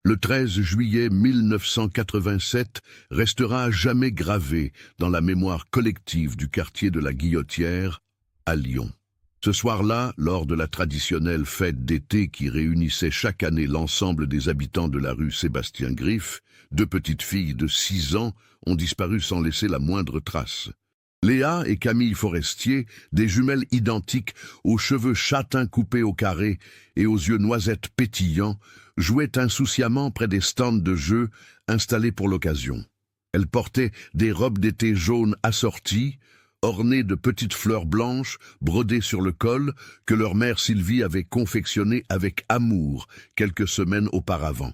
Le 13 juillet 1987 restera à jamais gravé dans la mémoire collective du quartier de la Guillotière, à Lyon. Ce soir-là, lors de la traditionnelle fête d'été qui réunissait chaque année l'ensemble des habitants de la rue Sébastien Griffe, deux petites filles de 6 ans ont disparu sans laisser la moindre trace. Léa et Camille Forestier, des jumelles identiques, aux cheveux châtains coupés au carré et aux yeux noisettes pétillants, jouaient insouciamment près des stands de jeux installés pour l'occasion. Elles portaient des robes d'été jaunes assorties, ornées de petites fleurs blanches brodées sur le col que leur mère Sylvie avait confectionnées avec amour quelques semaines auparavant.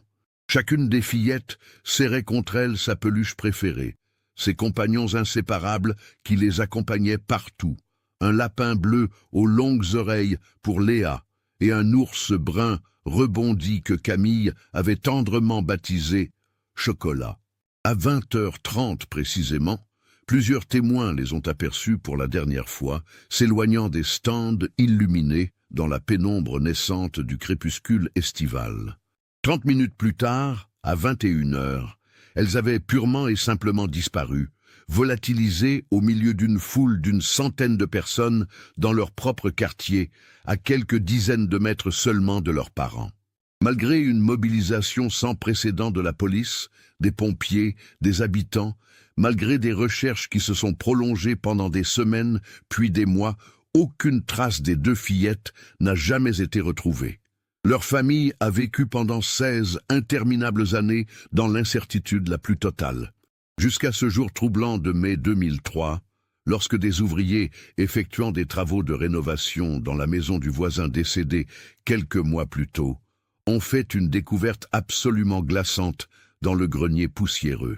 Chacune des fillettes serrait contre elle sa peluche préférée, ses compagnons inséparables qui les accompagnaient partout, un lapin bleu aux longues oreilles pour Léa et un ours brun rebondi que Camille avait tendrement baptisé Chocolat. À 20h30 précisément, plusieurs témoins les ont aperçus pour la dernière fois, s'éloignant des stands illuminés dans la pénombre naissante du crépuscule estival. 30 minutes plus tard, à 21h, elles avaient purement et simplement disparu, volatilisées au milieu d'une foule d'une centaine de personnes dans leur propre quartier, à quelques dizaines de mètres seulement de leurs parents. Malgré une mobilisation sans précédent de la police, des pompiers, des habitants, malgré des recherches qui se sont prolongées pendant des semaines puis des mois, aucune trace des deux fillettes n'a jamais été retrouvée. Leur famille a vécu pendant 16 interminables années dans l'incertitude la plus totale. Jusqu'à ce jour troublant de mai 2003, lorsque des ouvriers effectuant des travaux de rénovation dans la maison du voisin décédé quelques mois plus tôt, ont fait une découverte absolument glaçante dans le grenier poussiéreux.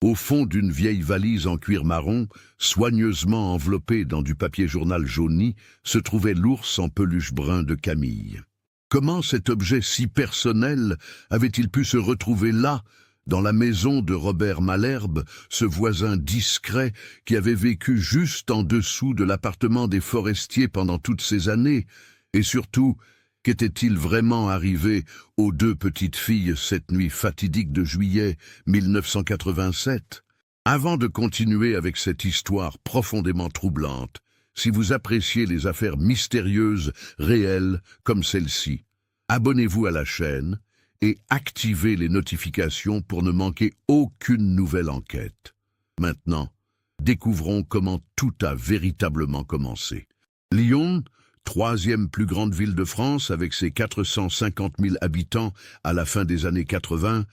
Au fond d'une vieille valise en cuir marron, soigneusement enveloppée dans du papier journal jauni, se trouvait l'ours en peluche brun de Camille. Comment cet objet si personnel avait-il pu se retrouver là, dans la maison de Robert Malherbe, ce voisin discret qui avait vécu juste en dessous de l'appartement des Forestiers pendant toutes ces années? Et surtout, qu'était-il vraiment arrivé aux deux petites filles cette nuit fatidique de juillet 1987? Avant de continuer avec cette histoire profondément troublante, si vous appréciez les affaires mystérieuses, réelles, comme celle-ci, abonnez-vous à la chaîne et activez les notifications pour ne manquer aucune nouvelle enquête. Maintenant, découvrons comment tout a véritablement commencé. Lyon, troisième plus grande ville de France avec ses 450 000 habitants à la fin des années 80,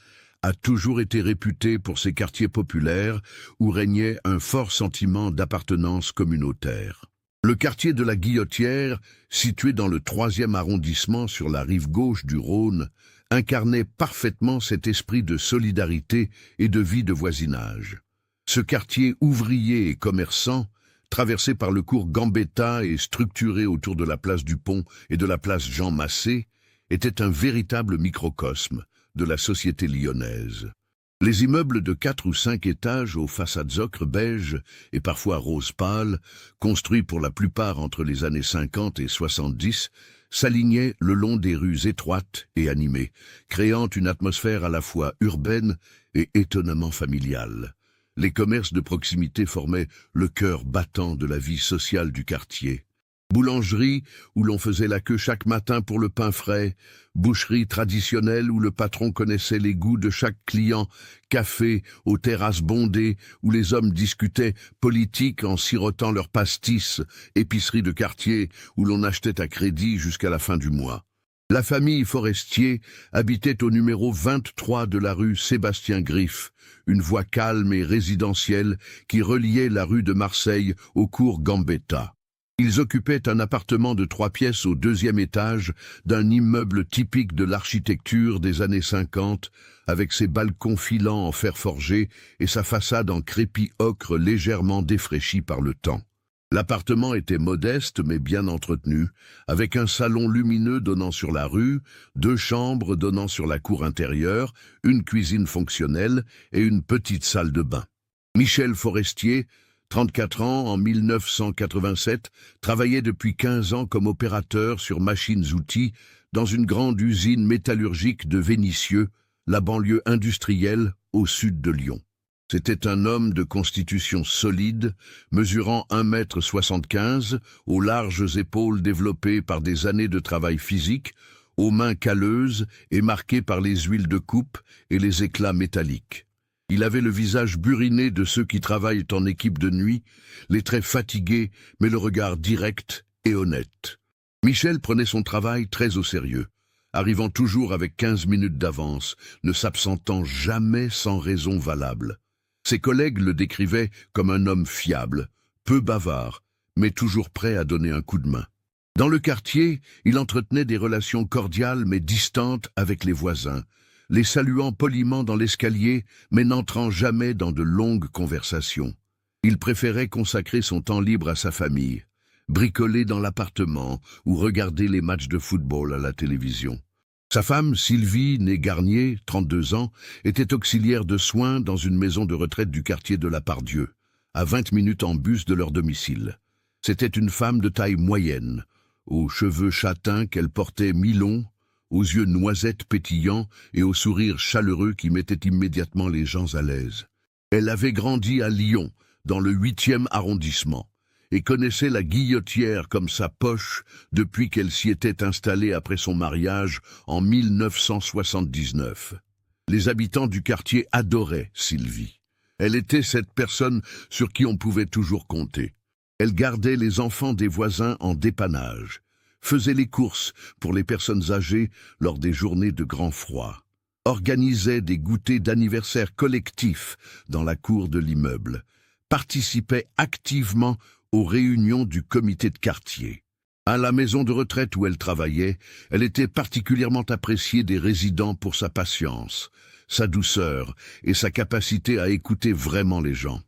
a toujours été réputée pour ses quartiers populaires où régnait un fort sentiment d'appartenance communautaire. Le quartier de la Guillotière, situé dans le 3e arrondissement sur la rive gauche du Rhône, incarnait parfaitement cet esprit de solidarité et de vie de voisinage. Ce quartier ouvrier et commerçant, traversé par le cours Gambetta et structuré autour de la place du Pont et de la place Jean Massé, était un véritable microcosme de la société lyonnaise. Les immeubles de 4 ou 5 étages aux façades ocre beige et parfois rose pâle, construits pour la plupart entre les années 50 et 70, s'alignaient le long des rues étroites et animées, créant une atmosphère à la fois urbaine et étonnamment familiale. Les commerces de proximité formaient le cœur battant de la vie sociale du quartier. Boulangerie, où l'on faisait la queue chaque matin pour le pain frais, boucherie traditionnelle où le patron connaissait les goûts de chaque client, café aux terrasses bondées où les hommes discutaient politique en sirotant leurs pastis, épicerie de quartier où l'on achetait à crédit jusqu'à la fin du mois. La famille Forestier habitait au numéro 23 de la rue Sébastien Griffe, une voie calme et résidentielle qui reliait la rue de Marseille au cours Gambetta. Ils occupaient un appartement de 3 pièces au 2e étage d'un immeuble typique de l'architecture des années 50, avec ses balcons filants en fer forgé et sa façade en crépi ocre légèrement défraîchie par le temps. L'appartement était modeste mais bien entretenu, avec un salon lumineux donnant sur la rue, 2 chambres donnant sur la cour intérieure, une cuisine fonctionnelle et une petite salle de bain. Michel Forestier, 34 ans, en 1987, travaillait depuis 15 ans comme opérateur sur machines-outils dans une grande usine métallurgique de Vénissieux, la banlieue industrielle au sud de Lyon. C'était un homme de constitution solide, mesurant 1,75 m, aux larges épaules développées par des années de travail physique, aux mains calleuses et marquées par les huiles de coupe et les éclats métalliques. Il avait le visage buriné de ceux qui travaillent en équipe de nuit, les traits fatigués, mais le regard direct et honnête. Michel prenait son travail très au sérieux, arrivant toujours avec 15 minutes d'avance, ne s'absentant jamais sans raison valable. Ses collègues le décrivaient comme un homme fiable, peu bavard, mais toujours prêt à donner un coup de main. Dans le quartier, il entretenait des relations cordiales mais distantes avec les voisins, les saluant poliment dans l'escalier, mais n'entrant jamais dans de longues conversations. Il préférait consacrer son temps libre à sa famille, bricoler dans l'appartement ou regarder les matchs de football à la télévision. Sa femme, Sylvie, née Garnier, 32 ans, était auxiliaire de soins dans une maison de retraite du quartier de la Pardieu, à 20 minutes en bus de leur domicile. C'était une femme de taille moyenne, aux cheveux châtains qu'elle portait mi-longs, aux yeux noisettes pétillants et au sourire chaleureux qui mettait immédiatement les gens à l'aise. Elle avait grandi à Lyon, dans le 8e arrondissement, et connaissait la Guillotière comme sa poche depuis qu'elle s'y était installée après son mariage en 1979. Les habitants du quartier adoraient Sylvie. Elle était cette personne sur qui on pouvait toujours compter. Elle gardait les enfants des voisins en dépannage, faisait les courses pour les personnes âgées lors des journées de grand froid, organisait des goûters d'anniversaire collectifs dans la cour de l'immeuble, participait activement aux réunions du comité de quartier. À la maison de retraite où elle travaillait, elle était particulièrement appréciée des résidents pour sa patience, sa douceur et sa capacité à écouter vraiment les gens.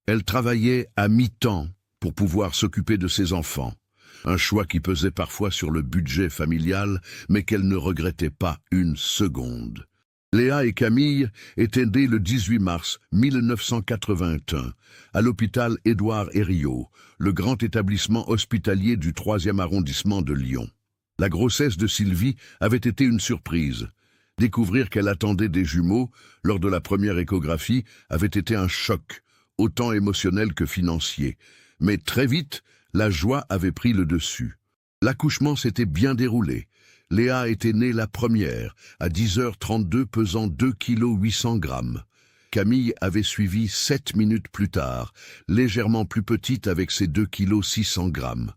Elle travaillait à mi-temps pour pouvoir s'occuper de ses enfants, un choix qui pesait parfois sur le budget familial, mais qu'elle ne regrettait pas une seconde. Léa et Camille étaient nées le 18 mars 1981 à l'hôpital Édouard Herriot, le grand établissement hospitalier du 3e arrondissement de Lyon. La grossesse de Sylvie avait été une surprise. Découvrir qu'elle attendait des jumeaux lors de la première échographie avait été un choc, autant émotionnel que financier. Mais très vite, la joie avait pris le dessus. L'accouchement s'était bien déroulé. Léa était née la première, à 10h32, pesant 2,8 kg. Camille avait suivi 7 minutes plus tard, légèrement plus petite avec ses 2,6 kg.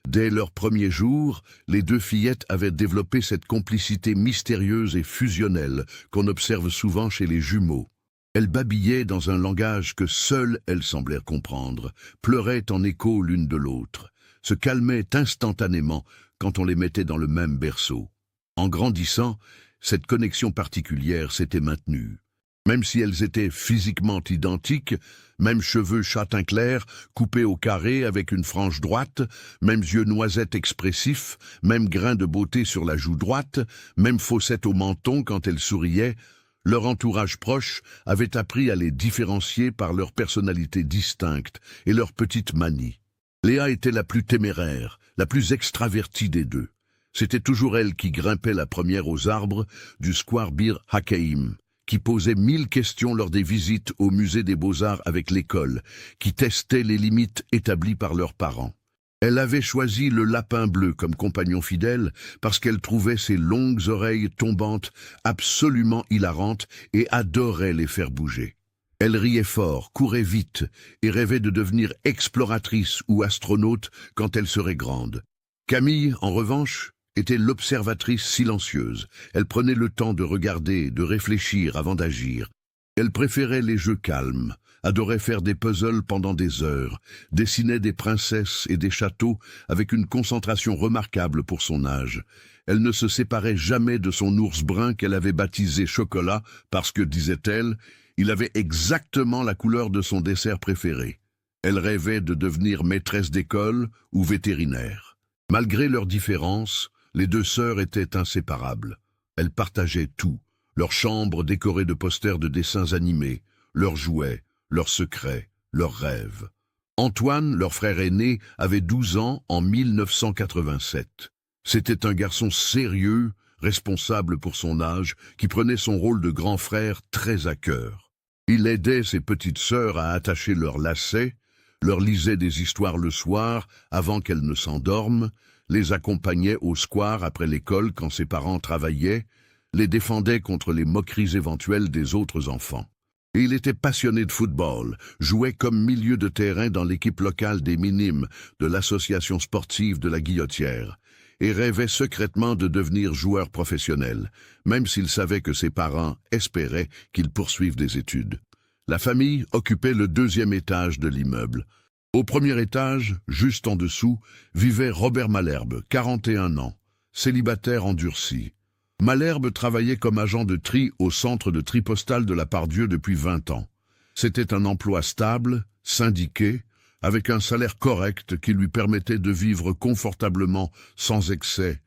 Dès leur premier jour, les deux fillettes avaient développé cette complicité mystérieuse et fusionnelle qu'on observe souvent chez les jumeaux. Elles babillaient dans un langage que seules elles semblèrent comprendre, pleuraient en écho l'une de l'autre, se calmaient instantanément quand on les mettait dans le même berceau. En grandissant, cette connexion particulière s'était maintenue. Même si elles étaient physiquement identiques, même cheveux châtain clair, coupés au carré avec une frange droite, mêmes yeux noisettes expressifs, même grain de beauté sur la joue droite, même fossette au menton quand elles souriaient, leur entourage proche avait appris à les différencier par leur personnalité distincte et leurs petites manies. Léa était la plus téméraire, la plus extravertie des deux. C'était toujours elle qui grimpait la première aux arbres du square Bir Hakeim, qui posait 1000 questions lors des visites au musée des Beaux-Arts avec l'école, qui testait les limites établies par leurs parents. Elle avait choisi le lapin bleu comme compagnon fidèle parce qu'elle trouvait ses longues oreilles tombantes absolument hilarantes et adorait les faire bouger. Elle riait fort, courait vite et rêvait de devenir exploratrice ou astronaute quand elle serait grande. Camille, en revanche, était l'observatrice silencieuse. Elle prenait le temps de regarder, de réfléchir avant d'agir. Elle préférait les jeux calmes, adorait faire des puzzles pendant des heures, dessinait des princesses et des châteaux avec une concentration remarquable pour son âge. Elle ne se séparait jamais de son ours brun qu'elle avait baptisé Chocolat parce que, disait-elle, il avait exactement la couleur de son dessert préféré. Elle rêvait de devenir maîtresse d'école ou vétérinaire. Malgré leurs différences, les deux sœurs étaient inséparables. Elles partageaient tout, leur chambre décorée de posters de dessins animés, leurs jouets, leurs secrets, leurs rêves. Antoine, leur frère aîné, avait 12 ans en 1987. C'était un garçon sérieux, responsable pour son âge, qui prenait son rôle de grand frère très à cœur. Il aidait ses petites sœurs à attacher leurs lacets, leur lisait des histoires le soir avant qu'elles ne s'endorment, les accompagnait au square après l'école quand ses parents travaillaient, les défendait contre les moqueries éventuelles des autres enfants. Et il était passionné de football, jouait comme milieu de terrain dans l'équipe locale des Minimes de l'association sportive de la Guillotière, et rêvait secrètement de devenir joueur professionnel, même s'il savait que ses parents espéraient qu'il poursuive des études. La famille occupait le 2e étage de l'immeuble. Au 1er étage, juste en dessous, vivait Robert Malherbe, 41 ans, célibataire endurci. Malherbe travaillait comme agent de tri au centre de tri postal de la Pardieu depuis 20 ans. C'était un emploi stable, syndiqué, avec un salaire correct qui lui permettait de vivre confortablement, sans excès.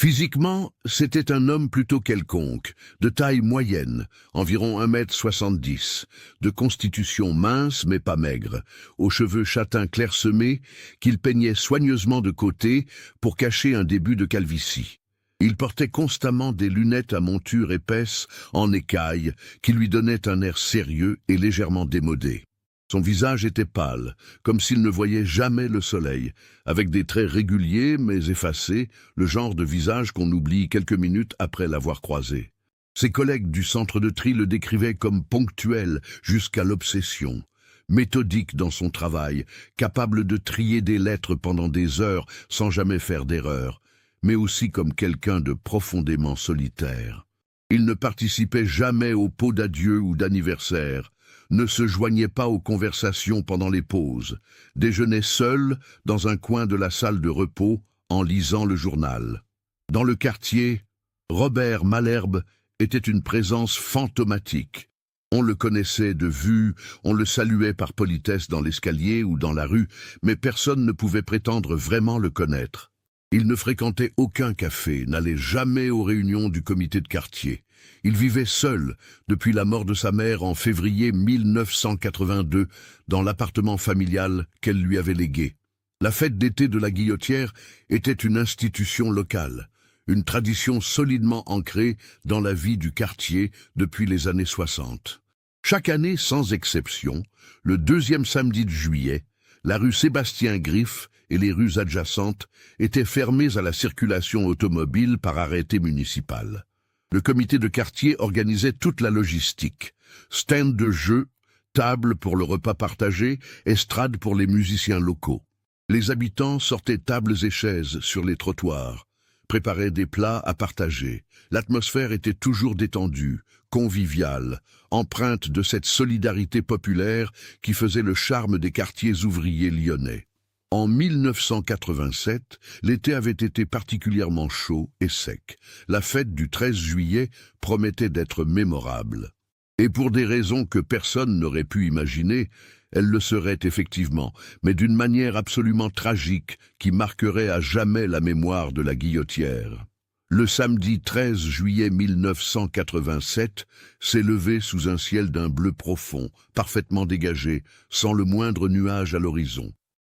Physiquement, c'était un homme plutôt quelconque, de taille moyenne, environ 1,70 m, de constitution mince mais pas maigre, aux cheveux châtains clairsemés qu'il peignait soigneusement de côté pour cacher un début de calvitie. Il portait constamment des lunettes à monture épaisse en écaille qui lui donnaient un air sérieux et légèrement démodé. Son visage était pâle, comme s'il ne voyait jamais le soleil, avec des traits réguliers mais effacés, le genre de visage qu'on oublie quelques minutes après l'avoir croisé. Ses collègues du centre de tri le décrivaient comme ponctuel jusqu'à l'obsession, méthodique dans son travail, capable de trier des lettres pendant des heures sans jamais faire d'erreur, mais aussi comme quelqu'un de profondément solitaire. Il ne participait jamais aux pots d'adieu ou d'anniversaire, ne se joignait pas aux conversations pendant les pauses, déjeunait seul dans un coin de la salle de repos en lisant le journal. Dans le quartier, Robert Malherbe était une présence fantomatique. On le connaissait de vue, on le saluait par politesse dans l'escalier ou dans la rue, mais personne ne pouvait prétendre vraiment le connaître. Il ne fréquentait aucun café, n'allait jamais aux réunions du comité de quartier. Il vivait seul depuis la mort de sa mère en février 1982 dans l'appartement familial qu'elle lui avait légué. La fête d'été de la Guillotière était une institution locale, une tradition solidement ancrée dans la vie du quartier depuis les années 60. Chaque année, sans exception, le 2e samedi de juillet, la rue Sébastien-Griffe et les rues adjacentes étaient fermées à la circulation automobile par arrêté municipal. Le comité de quartier organisait toute la logistique. Stand de jeu, table pour le repas partagé, estrade pour les musiciens locaux. Les habitants sortaient tables et chaises sur les trottoirs, préparaient des plats à partager. L'atmosphère était toujours détendue, conviviale, empreinte de cette solidarité populaire qui faisait le charme des quartiers ouvriers lyonnais. En 1987, l'été avait été particulièrement chaud et sec. La fête du 13 juillet promettait d'être mémorable. Et pour des raisons que personne n'aurait pu imaginer, elle le serait effectivement, mais d'une manière absolument tragique qui marquerait à jamais la mémoire de la Guillotière. Le samedi 13 juillet 1987 s'est levé sous un ciel d'un bleu profond, parfaitement dégagé, sans le moindre nuage à l'horizon.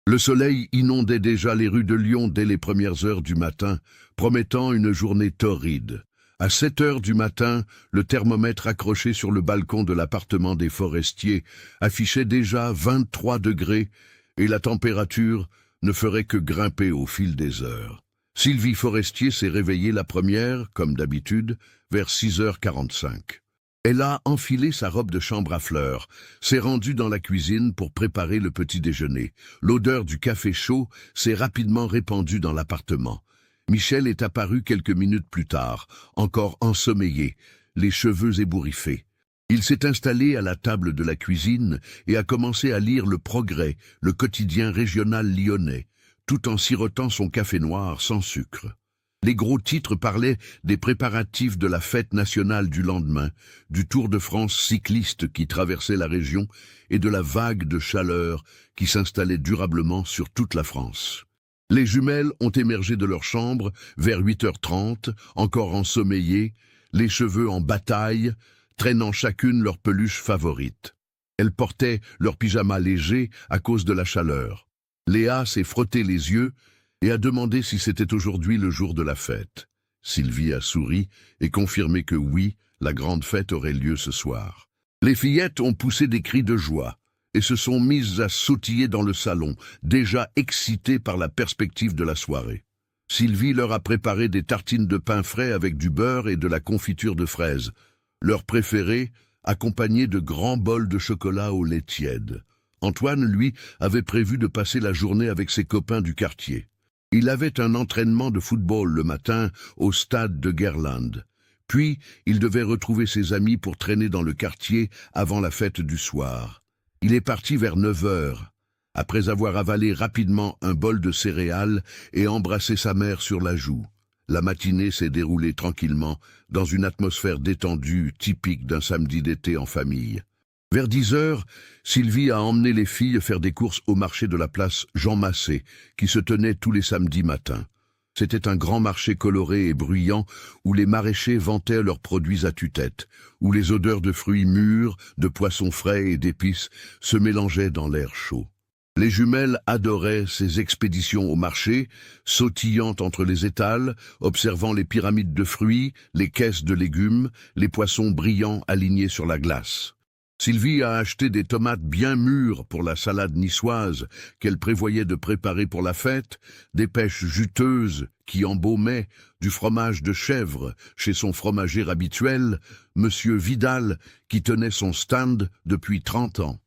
Le soleil inondait déjà les rues de Lyon dès les premières heures du matin, promettant une journée torride. À 7 heures du matin, le thermomètre accroché sur le balcon de l'appartement des Forestiers affichait déjà 23 degrés et la température ne ferait que grimper au fil des heures. Sylvie Forestier s'est réveillée la première, comme d'habitude, vers 6h45. Elle a enfilé sa robe de chambre à fleurs, s'est rendue dans la cuisine pour préparer le petit déjeuner. L'odeur du café chaud s'est rapidement répandue dans l'appartement. Michel est apparu quelques minutes plus tard, encore ensommeillé, les cheveux ébouriffés. Il s'est installé à la table de la cuisine et a commencé à lire Le Progrès, le quotidien régional lyonnais, tout en sirotant son café noir sans sucre. Les gros titres parlaient des préparatifs de la fête nationale du lendemain, du Tour de France cycliste qui traversait la région et de la vague de chaleur qui s'installait durablement sur toute la France. Les jumelles ont émergé de leur chambre vers 8h30, encore ensommeillées, les cheveux en bataille, traînant chacune leur peluche favorite. Elles portaient leur pyjama léger à cause de la chaleur. Léa s'est frotté les yeux et a demandé si c'était aujourd'hui le jour de la fête. Sylvie a souri et confirmé que oui, la grande fête aurait lieu ce soir. Les fillettes ont poussé des cris de joie et se sont mises à sautiller dans le salon, déjà excitées par la perspective de la soirée. Sylvie leur a préparé des tartines de pain frais avec du beurre et de la confiture de fraises, leur préférée, accompagnée de grands bols de chocolat au lait tiède. Antoine, lui, avait prévu de passer la journée avec ses copains du quartier. Il avait un entraînement de football le matin au stade de Guerland. Puis, il devait retrouver ses amis pour traîner dans le quartier avant la fête du soir. Il est parti vers 9 heures, après avoir avalé rapidement un bol de céréales et embrassé sa mère sur la joue. La matinée s'est déroulée tranquillement, dans une atmosphère détendue, typique d'un samedi d'été en famille. Vers 10 heures, Sylvie a emmené les filles faire des courses au marché de la place Jean Massé, qui se tenait tous les samedis matins. C'était un grand marché coloré et bruyant où les maraîchers vantaient leurs produits à tue-tête, où les odeurs de fruits mûrs, de poissons frais et d'épices se mélangeaient dans l'air chaud. Les jumelles adoraient ces expéditions au marché, sautillant entre les étals, observant les pyramides de fruits, les caisses de légumes, les poissons brillants alignés sur la glace. Sylvie a acheté des tomates bien mûres pour la salade niçoise qu'elle prévoyait de préparer pour la fête, des pêches juteuses qui embaumaient, du fromage de chèvre chez son fromager habituel, Monsieur Vidal, qui tenait son stand depuis 30 ans.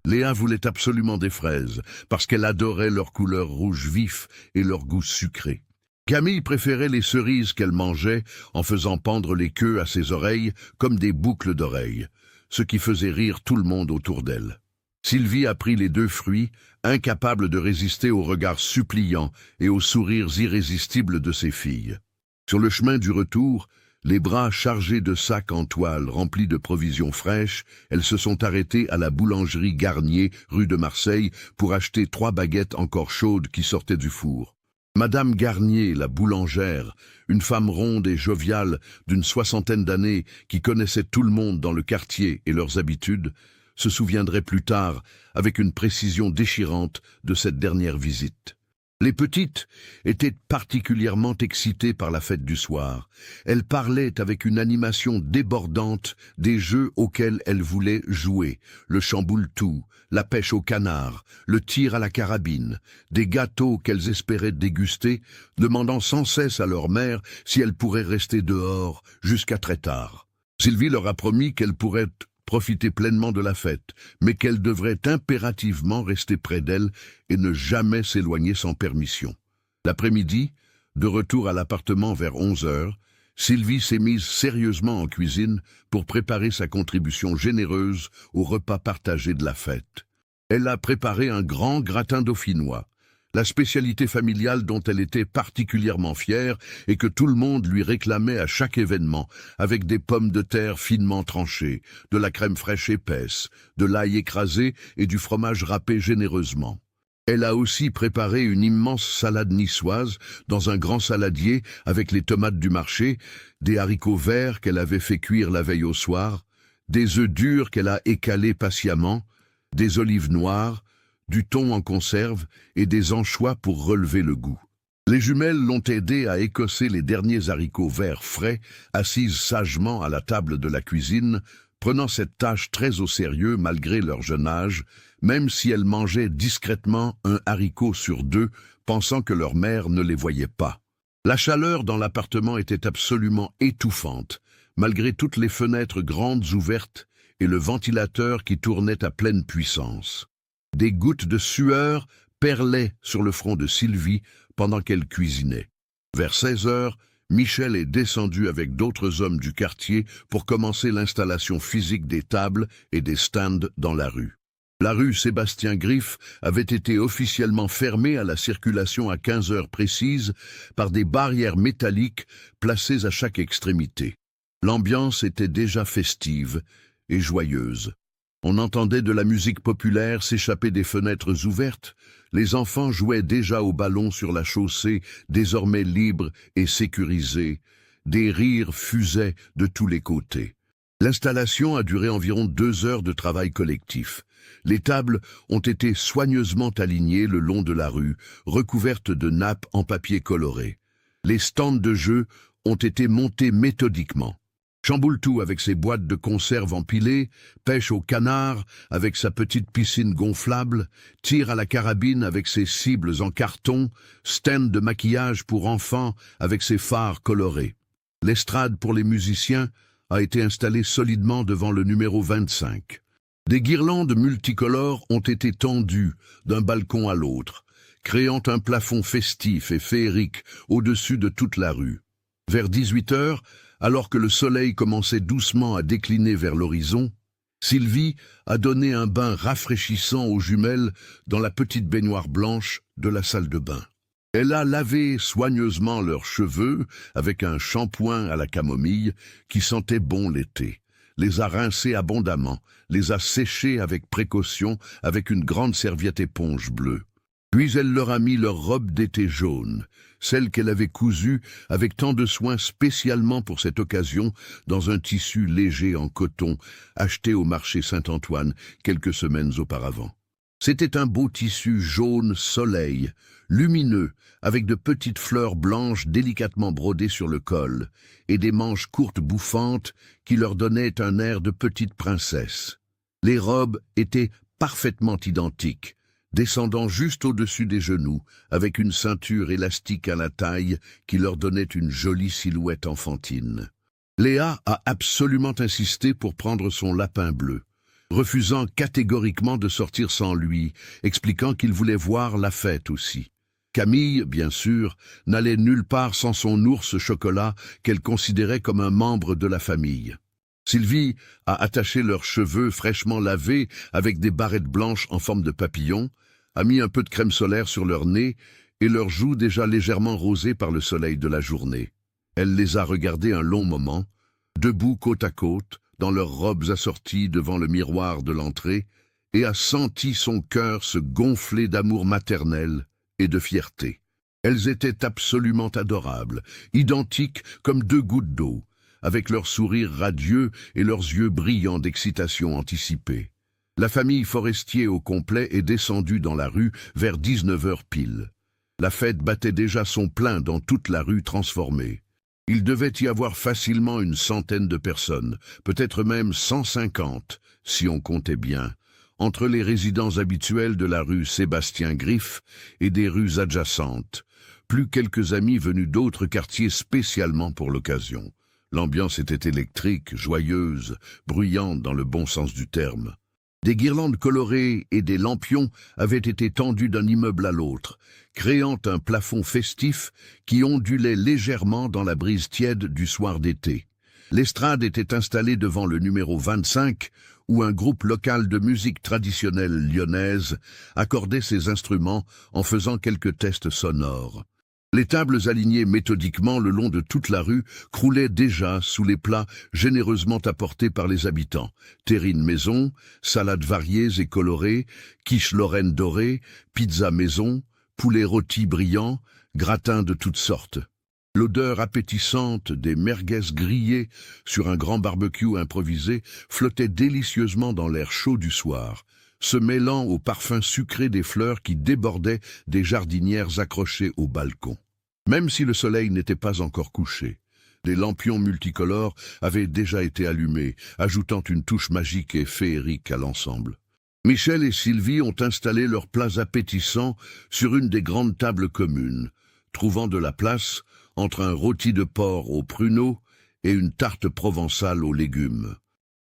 Léa voulait absolument des fraises, parce qu'elle adorait leur couleur rouge vif et leur goût sucré. Camille préférait les cerises qu'elle mangeait en faisant pendre les queues à ses oreilles comme des boucles d'oreilles, ce qui faisait rire tout le monde autour d'elle. Sylvie a pris les 2 fruits, incapable de résister aux regards suppliants et aux sourires irrésistibles de ses filles. Sur le chemin du retour, les bras chargés de sacs en toile remplis de provisions fraîches, elles se sont arrêtées à la boulangerie Garnier, rue de Marseille, pour acheter 3 baguettes encore chaudes qui sortaient du four. Madame Garnier, la boulangère, une femme ronde et joviale d'une 60aine d'années qui connaissait tout le monde dans le quartier et leurs habitudes, se souviendrait plus tard, avec une précision déchirante, de cette dernière visite. Les petites étaient particulièrement excitées par la fête du soir. Elles parlaient avec une animation débordante des jeux auxquels elles voulaient jouer, le chamboule-tout, la pêche au canard, le tir à la carabine, des gâteaux qu'elles espéraient déguster, demandant sans cesse à leur mère si elle pourrait rester dehors jusqu'à très tard. Sylvie leur a promis qu'elle pourrait profiter pleinement de la fête, mais qu'elle devrait impérativement rester près d'elle et ne jamais s'éloigner sans permission. L'après-midi, de retour à l'appartement vers 11 heures, Sylvie s'est mise sérieusement en cuisine pour préparer sa contribution généreuse au repas partagé de la fête. Elle a préparé un grand gratin dauphinois, la spécialité familiale dont elle était particulièrement fière et que tout le monde lui réclamait à chaque événement, avec des pommes de terre finement tranchées, de la crème fraîche épaisse, de l'ail écrasé et du fromage râpé généreusement. Elle a aussi préparé une immense salade niçoise dans un grand saladier avec les tomates du marché, des haricots verts qu'elle avait fait cuire la veille au soir, des œufs durs qu'elle a écalés patiemment, des olives noires, du thon en conserve et des anchois pour relever le goût. Les jumelles l'ont aidée à écosser les derniers haricots verts frais, assises sagement à la table de la cuisine, prenant cette tâche très au sérieux malgré leur jeune âge, même si elles mangeaient discrètement un haricot sur 2, pensant que leur mère ne les voyait pas. La chaleur dans l'appartement était absolument étouffante, malgré toutes les fenêtres grandes ouvertes et le ventilateur qui tournait à pleine puissance. Des gouttes de sueur perlaient sur le front de Sylvie pendant qu'elle cuisinait. Vers 16 heures, Michel est descendu avec d'autres hommes du quartier pour commencer l'installation physique des tables et des stands dans la rue. La rue Sébastien-Griffe avait été officiellement fermée à la circulation à 15 heures précises par des barrières métalliques placées à chaque extrémité. L'ambiance était déjà festive et joyeuse. On entendait de la musique populaire s'échapper des fenêtres ouvertes. Les enfants jouaient déjà au ballon sur la chaussée, désormais libre et sécurisée. Des rires fusaient de tous les côtés. L'installation a duré environ 2 heures de travail collectif. Les tables ont été soigneusement alignées le long de la rue, recouvertes de nappes en papier coloré. Les stands de jeu ont été montés méthodiquement. Chamboultou avec ses boîtes de conserve empilées, pêche au canard avec sa petite piscine gonflable, tir à la carabine avec ses cibles en carton, stand de maquillage pour enfants avec ses phares colorés. L'estrade pour les musiciens a été installée solidement devant le numéro 25. Des guirlandes multicolores ont été tendues d'un balcon à l'autre, créant un plafond festif et féerique au-dessus de toute la rue. Vers 18 heures, alors que le soleil commençait doucement à décliner vers l'horizon, Sylvie a donné un bain rafraîchissant aux jumelles dans la petite baignoire blanche de la salle de bain. Elle a lavé soigneusement leurs cheveux avec un shampoing à la camomille qui sentait bon l'été, les a rincés abondamment, les a séchés avec précaution avec une grande serviette éponge bleue. Puis elle leur a mis leur robe d'été jaune, celle qu'elle avait cousue avec tant de soin spécialement pour cette occasion dans un tissu léger en coton acheté au marché Saint-Antoine quelques semaines auparavant. C'était un beau tissu jaune soleil, lumineux, avec de petites fleurs blanches délicatement brodées sur le col et des manches courtes bouffantes qui leur donnaient un air de petite princesse. Les robes étaient parfaitement identiques, descendant juste au-dessus des genoux, avec une ceinture élastique à la taille qui leur donnait une jolie silhouette enfantine. Léa a absolument insisté pour prendre son lapin bleu, refusant catégoriquement de sortir sans lui, expliquant qu'il voulait voir la fête aussi. Camille, bien sûr, n'allait nulle part sans son ours chocolat qu'elle considérait comme un membre de la famille. Sylvie a attaché leurs cheveux fraîchement lavés avec des barrettes blanches en forme de papillon, a mis un peu de crème solaire sur leur nez et leurs joues déjà légèrement rosées par le soleil de la journée. Elle les a regardés un long moment, debout côte à côte, dans leurs robes assorties devant le miroir de l'entrée, et a senti son cœur se gonfler d'amour maternel et de fierté. Elles étaient absolument adorables, identiques comme deux gouttes d'eau, avec leurs sourires radieux et leurs yeux brillants d'excitation anticipée. La famille Forestier au complet est descendue dans la rue vers 19 heures pile. La fête battait déjà son plein dans toute la rue transformée. Il devait y avoir facilement une centaine de personnes, peut-être même 150, si on comptait bien, entre les résidents habituels de la rue Sébastien-Griffe et des rues adjacentes, plus quelques amis venus d'autres quartiers spécialement pour l'occasion. L'ambiance était électrique, joyeuse, bruyante dans le bon sens du terme. Des guirlandes colorées et des lampions avaient été tendus d'un immeuble à l'autre, créant un plafond festif qui ondulait légèrement dans la brise tiède du soir d'été. L'estrade était installée devant le numéro 25, où un groupe local de musique traditionnelle lyonnaise accordait ses instruments en faisant quelques tests sonores. Les tables alignées méthodiquement le long de toute la rue croulaient déjà sous les plats généreusement apportés par les habitants. Terrines maison, salades variées et colorées, quiche lorraine dorée, pizza maison, poulet rôti brillant, gratins de toutes sortes. L'odeur appétissante des merguez grillées sur un grand barbecue improvisé flottait délicieusement dans l'air chaud du soir, se mêlant au parfum sucré des fleurs qui débordaient des jardinières accrochées au balcon. Même si le soleil n'était pas encore couché, les lampions multicolores avaient déjà été allumés, ajoutant une touche magique et féerique à l'ensemble. Michel et Sylvie ont installé leurs plats appétissants sur une des grandes tables communes, trouvant de la place entre un rôti de porc aux pruneaux et une tarte provençale aux légumes.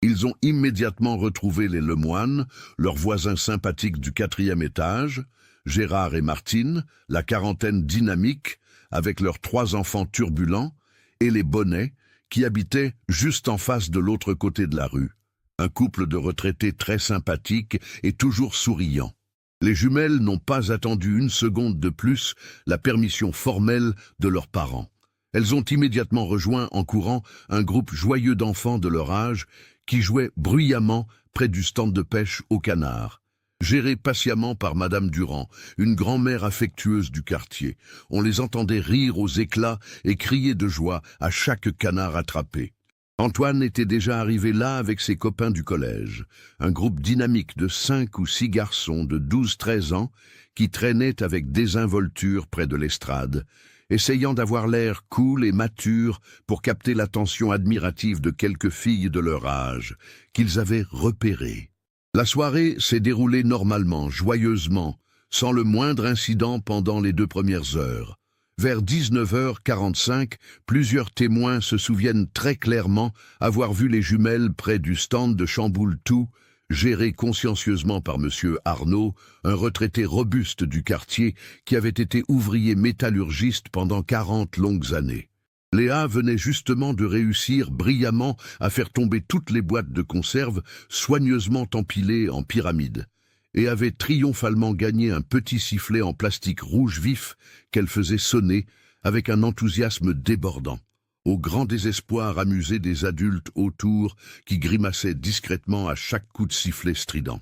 Ils ont immédiatement retrouvé les Lemoine, leurs voisins sympathiques du 4e étage, Gérard et Martine, la quarantaine dynamique, avec leurs 3 enfants turbulents, et les Bonnet, qui habitaient juste en face de l'autre côté de la rue. Un couple de retraités très sympathiques et toujours souriants. Les jumelles n'ont pas attendu une seconde de plus la permission formelle de leurs parents. Elles ont immédiatement rejoint en courant un groupe joyeux d'enfants de leur âge qui jouaient bruyamment près du stand de pêche au canard. Géré patiemment par Madame Durand, une grand-mère affectueuse du quartier. On les entendait rire aux éclats et crier de joie à chaque canard attrapé. Antoine était déjà arrivé là avec ses copains du collège, un groupe dynamique de 5 ou 6 garçons de 12-13 ans qui traînaient avec désinvolture près de l'estrade essayant d'avoir l'air cool et mature pour capter l'attention admirative de quelques filles de leur âge, qu'ils avaient repérées. La soirée s'est déroulée normalement, joyeusement, sans le moindre incident pendant les 2 premières heures. Vers 19h45, plusieurs témoins se souviennent très clairement avoir vu les jumelles près du stand de Chamboule-Tout, géré consciencieusement par M. Arnaud, un retraité robuste du quartier qui avait été ouvrier métallurgiste pendant 40 longues années. Léa venait justement de réussir brillamment à faire tomber toutes les boîtes de conserve soigneusement empilées en pyramide, et avait triomphalement gagné un petit sifflet en plastique rouge vif qu'elle faisait sonner avec un enthousiasme débordant, au grand désespoir amusé des adultes autour qui grimaçaient discrètement à chaque coup de sifflet strident.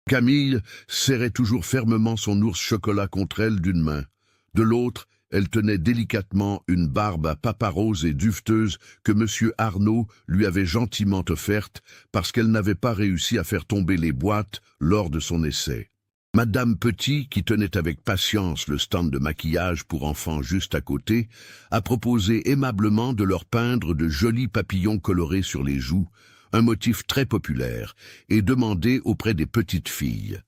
Camille serrait toujours fermement son ours chocolat contre elle d'une main. De l'autre, elle tenait délicatement une barbe à papa rose et duveteuse que M. Arnaud lui avait gentiment offerte parce qu'elle n'avait pas réussi à faire tomber les boîtes lors de son essai. Madame Petit, qui tenait avec patience le stand de maquillage pour enfants juste à côté, a proposé aimablement de leur peindre de jolis papillons colorés sur les joues, un motif très populaire, et demandé auprès des petites filles.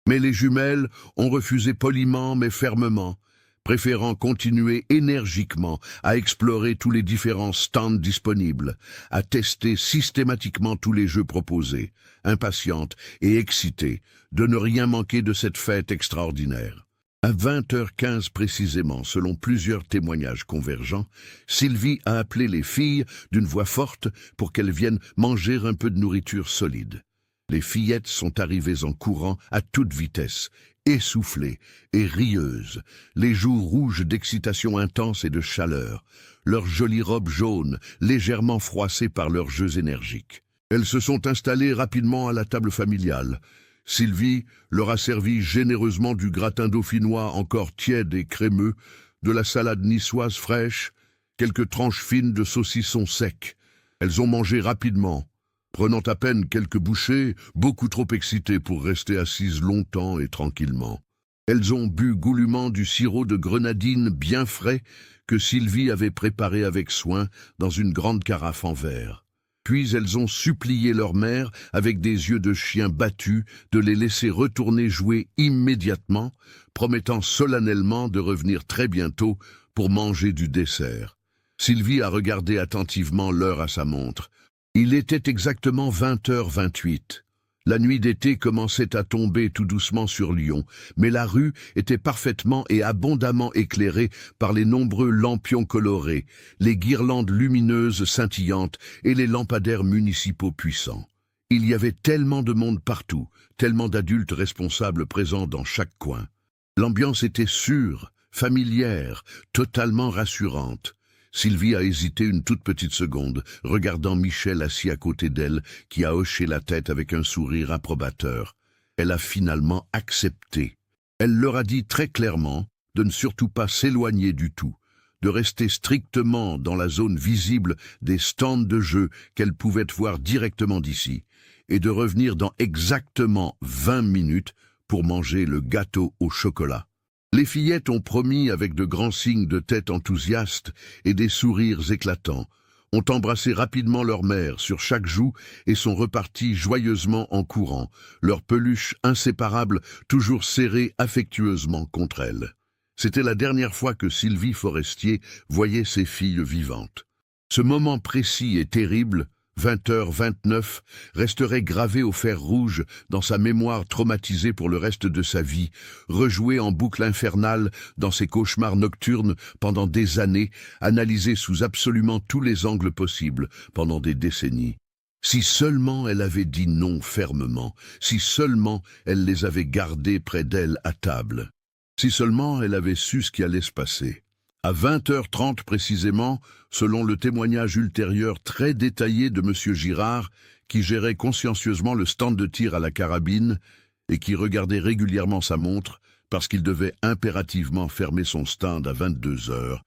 Mais les jumelles ont refusé poliment mais fermement, préférant continuer énergiquement à explorer tous les différents stands disponibles, à tester systématiquement tous les jeux proposés, impatientes et excitées de ne rien manquer de cette fête extraordinaire. À 20h15 précisément, selon plusieurs témoignages convergents, Sylvie a appelé les filles d'une voix forte pour qu'elles viennent manger un peu de nourriture solide. Les fillettes sont arrivées en courant à toute vitesse, essoufflées et rieuses, les joues rouges d'excitation intense et de chaleur, leurs jolies robes jaunes légèrement froissées par leurs jeux énergiques. Elles se sont installées rapidement à la table familiale. Sylvie leur a servi généreusement du gratin dauphinois encore tiède et crémeux, de la salade niçoise fraîche, quelques tranches fines de saucisson sec. Elles ont mangé rapidement, prenant à peine quelques bouchées, beaucoup trop excitées pour rester assises longtemps et tranquillement. Elles ont bu goulûment du sirop de grenadine bien frais que Sylvie avait préparé avec soin dans une grande carafe en verre. Puis elles ont supplié leur mère, avec des yeux de chien battus, de les laisser retourner jouer immédiatement, promettant solennellement de revenir très bientôt pour manger du dessert. Sylvie a regardé attentivement l'heure à sa montre. Il était exactement 20h28. La nuit d'été commençait à tomber tout doucement sur Lyon, mais la rue était parfaitement et abondamment éclairée par les nombreux lampions colorés, les guirlandes lumineuses scintillantes et les lampadaires municipaux puissants. Il y avait tellement de monde partout, tellement d'adultes responsables présents dans chaque coin. L'ambiance était sûre, familière, totalement rassurante. Sylvie a hésité une toute petite seconde, regardant Michel assis à côté d'elle, qui a hoché la tête avec un sourire approbateur. Elle a finalement accepté. Elle leur a dit très clairement de ne surtout pas s'éloigner du tout, de rester strictement dans la zone visible des stands de jeux qu'elle pouvait voir directement d'ici, et de revenir dans exactement 20 minutes pour manger le gâteau au chocolat. Les fillettes ont promis avec de grands signes de tête enthousiastes et des sourires éclatants, ont embrassé rapidement leur mère sur chaque joue et sont reparties joyeusement en courant, leurs peluches inséparables toujours serrées affectueusement contre elles. C'était la dernière fois que Sylvie Forestier voyait ses filles vivantes. Ce moment précis et terrible, 20h29, resterait gravé au fer rouge dans sa mémoire traumatisée pour le reste de sa vie, rejoué en boucle infernale dans ses cauchemars nocturnes pendant des années, analysé sous absolument tous les angles possibles pendant des décennies. Si seulement elle avait dit non fermement, si seulement elle les avait gardés près d'elle à table, si seulement elle avait su ce qui allait se passer. À 20h30 précisément, selon le témoignage ultérieur très détaillé de M. Girard, qui gérait consciencieusement le stand de tir à la carabine et qui regardait régulièrement sa montre parce qu'il devait impérativement fermer son stand à 22h,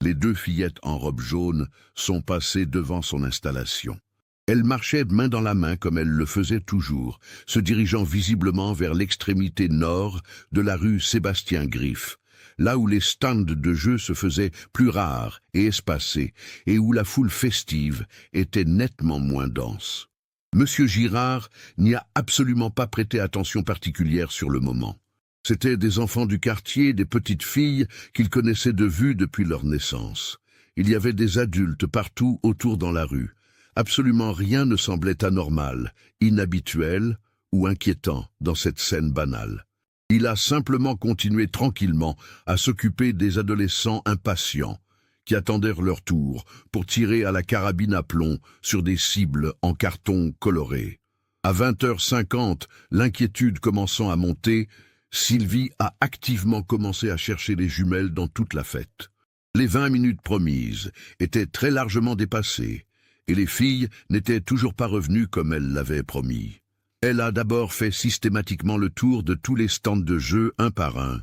les 2 fillettes en robe jaune sont passées devant son installation. Elles marchaient main dans la main comme elles le faisaient toujours, se dirigeant visiblement vers l'extrémité nord de la rue Sébastien Griffe, là où les stands de jeux se faisaient plus rares et espacés, et où la foule festive était nettement moins dense. Monsieur Girard n'y a absolument pas prêté attention particulière sur le moment. C'étaient des enfants du quartier, des petites filles qu'il connaissait de vue depuis leur naissance. Il y avait des adultes partout autour dans la rue. Absolument rien ne semblait anormal, inhabituel ou inquiétant dans cette scène banale. Il a simplement continué tranquillement à s'occuper des adolescents impatients qui attendèrent leur tour pour tirer à la carabine à plomb sur des cibles en carton coloré. À 20h50, l'inquiétude commençant à monter, Sylvie a activement commencé à chercher les jumelles dans toute la fête. Les 20 minutes promises étaient très largement dépassées, et les filles n'étaient toujours pas revenues comme elle l'avait promis. Elle a d'abord fait systématiquement le tour de tous les stands de jeux un par un,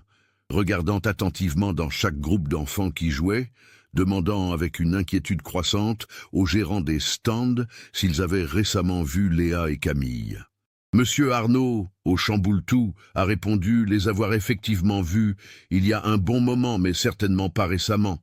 regardant attentivement dans chaque groupe d'enfants qui jouaient, demandant avec une inquiétude croissante aux gérants des stands s'ils avaient récemment vu Léa et Camille. Monsieur Arnaud, au Chamboultou, a répondu les avoir effectivement vus il y a un bon moment, mais certainement pas récemment.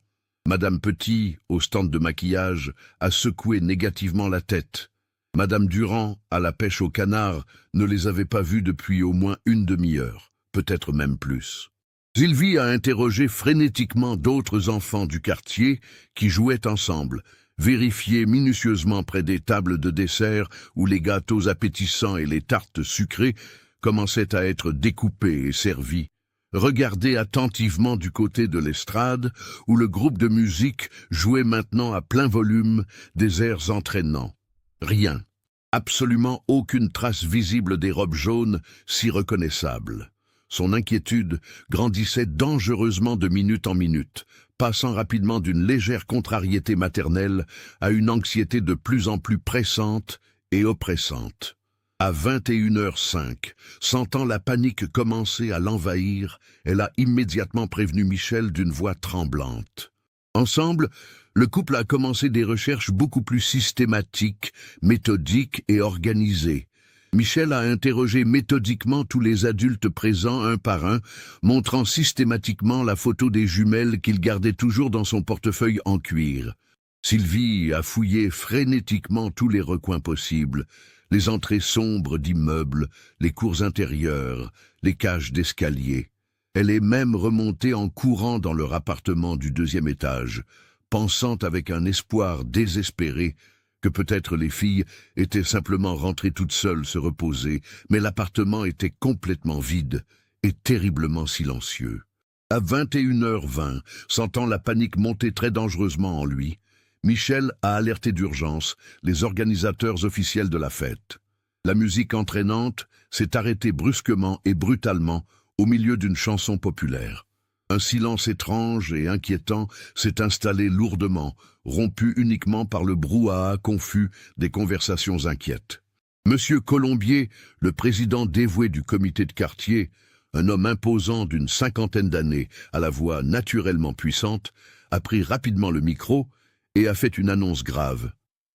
Madame Petit, au stand de maquillage, a secoué négativement la tête. Madame Durand, à la pêche au canard, ne les avait pas vus depuis au moins une demi-heure, peut-être même plus. Sylvie a interrogé frénétiquement d'autres enfants du quartier qui jouaient ensemble, vérifié minutieusement près des tables de dessert où les gâteaux appétissants et les tartes sucrées commençaient à être découpés et servis, regardé attentivement du côté de l'estrade où le groupe de musique jouait maintenant à plein volume des airs entraînants. Rien, absolument aucune trace visible des robes jaunes si reconnaissables. Son inquiétude grandissait dangereusement de minute en minute, passant rapidement d'une légère contrariété maternelle à une anxiété de plus en plus pressante et oppressante. À 21h05, sentant la panique commencer à l'envahir, elle a immédiatement prévenu Michel d'une voix tremblante. Ensemble, le couple a commencé des recherches beaucoup plus systématiques, méthodiques et organisées. Michel a interrogé méthodiquement tous les adultes présents un par un, montrant systématiquement la photo des jumelles qu'il gardait toujours dans son portefeuille en cuir. Sylvie a fouillé frénétiquement tous les recoins possibles, les entrées sombres d'immeubles, les cours intérieures, les cages d'escalier. Elle est même remontée en courant dans leur appartement du 2e étage, pensant avec un espoir désespéré que peut-être les filles étaient simplement rentrées toutes seules se reposer, mais l'appartement était complètement vide et terriblement silencieux. À 21h20, sentant la panique monter très dangereusement en lui, Michel a alerté d'urgence les organisateurs officiels de la fête. La musique entraînante s'est arrêtée brusquement et brutalement au milieu d'une chanson populaire. Un silence étrange et inquiétant s'est installé lourdement, rompu uniquement par le brouhaha confus des conversations inquiètes. Monsieur Colombier, le président dévoué du comité de quartier, un homme imposant d'une 50aine d'années, à la voix naturellement puissante, a pris rapidement le micro et a fait une annonce grave.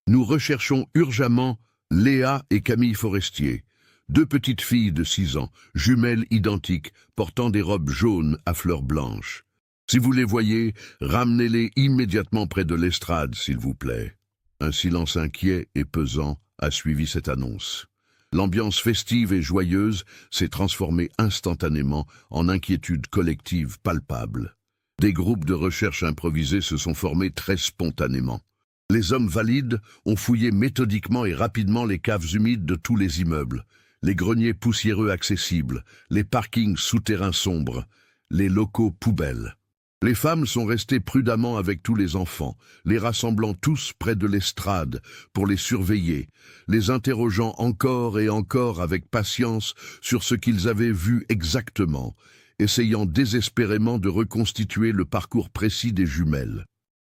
Nous recherchons urgemment Léa et Camille Forestier, 2 petites filles de 6 ans, jumelles identiques, portant des robes jaunes à fleurs blanches. Si vous les voyez, ramenez-les immédiatement près de l'estrade, s'il vous plaît. Un silence inquiet et pesant a suivi cette annonce. L'ambiance festive et joyeuse s'est transformée instantanément en inquiétude collective palpable. Des groupes de recherche improvisés se sont formés très spontanément. Les hommes valides ont fouillé méthodiquement et rapidement les caves humides de tous les immeubles, les greniers poussiéreux accessibles, les parkings souterrains sombres, les locaux poubelles. Les femmes sont restées prudemment avec tous les enfants, les rassemblant tous près de l'estrade pour les surveiller, les interrogeant encore et encore avec patience sur ce qu'ils avaient vu exactement, essayant désespérément de reconstituer le parcours précis des jumelles.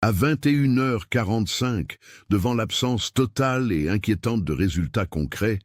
À 21h45, devant l'absence totale et inquiétante de résultats concrets,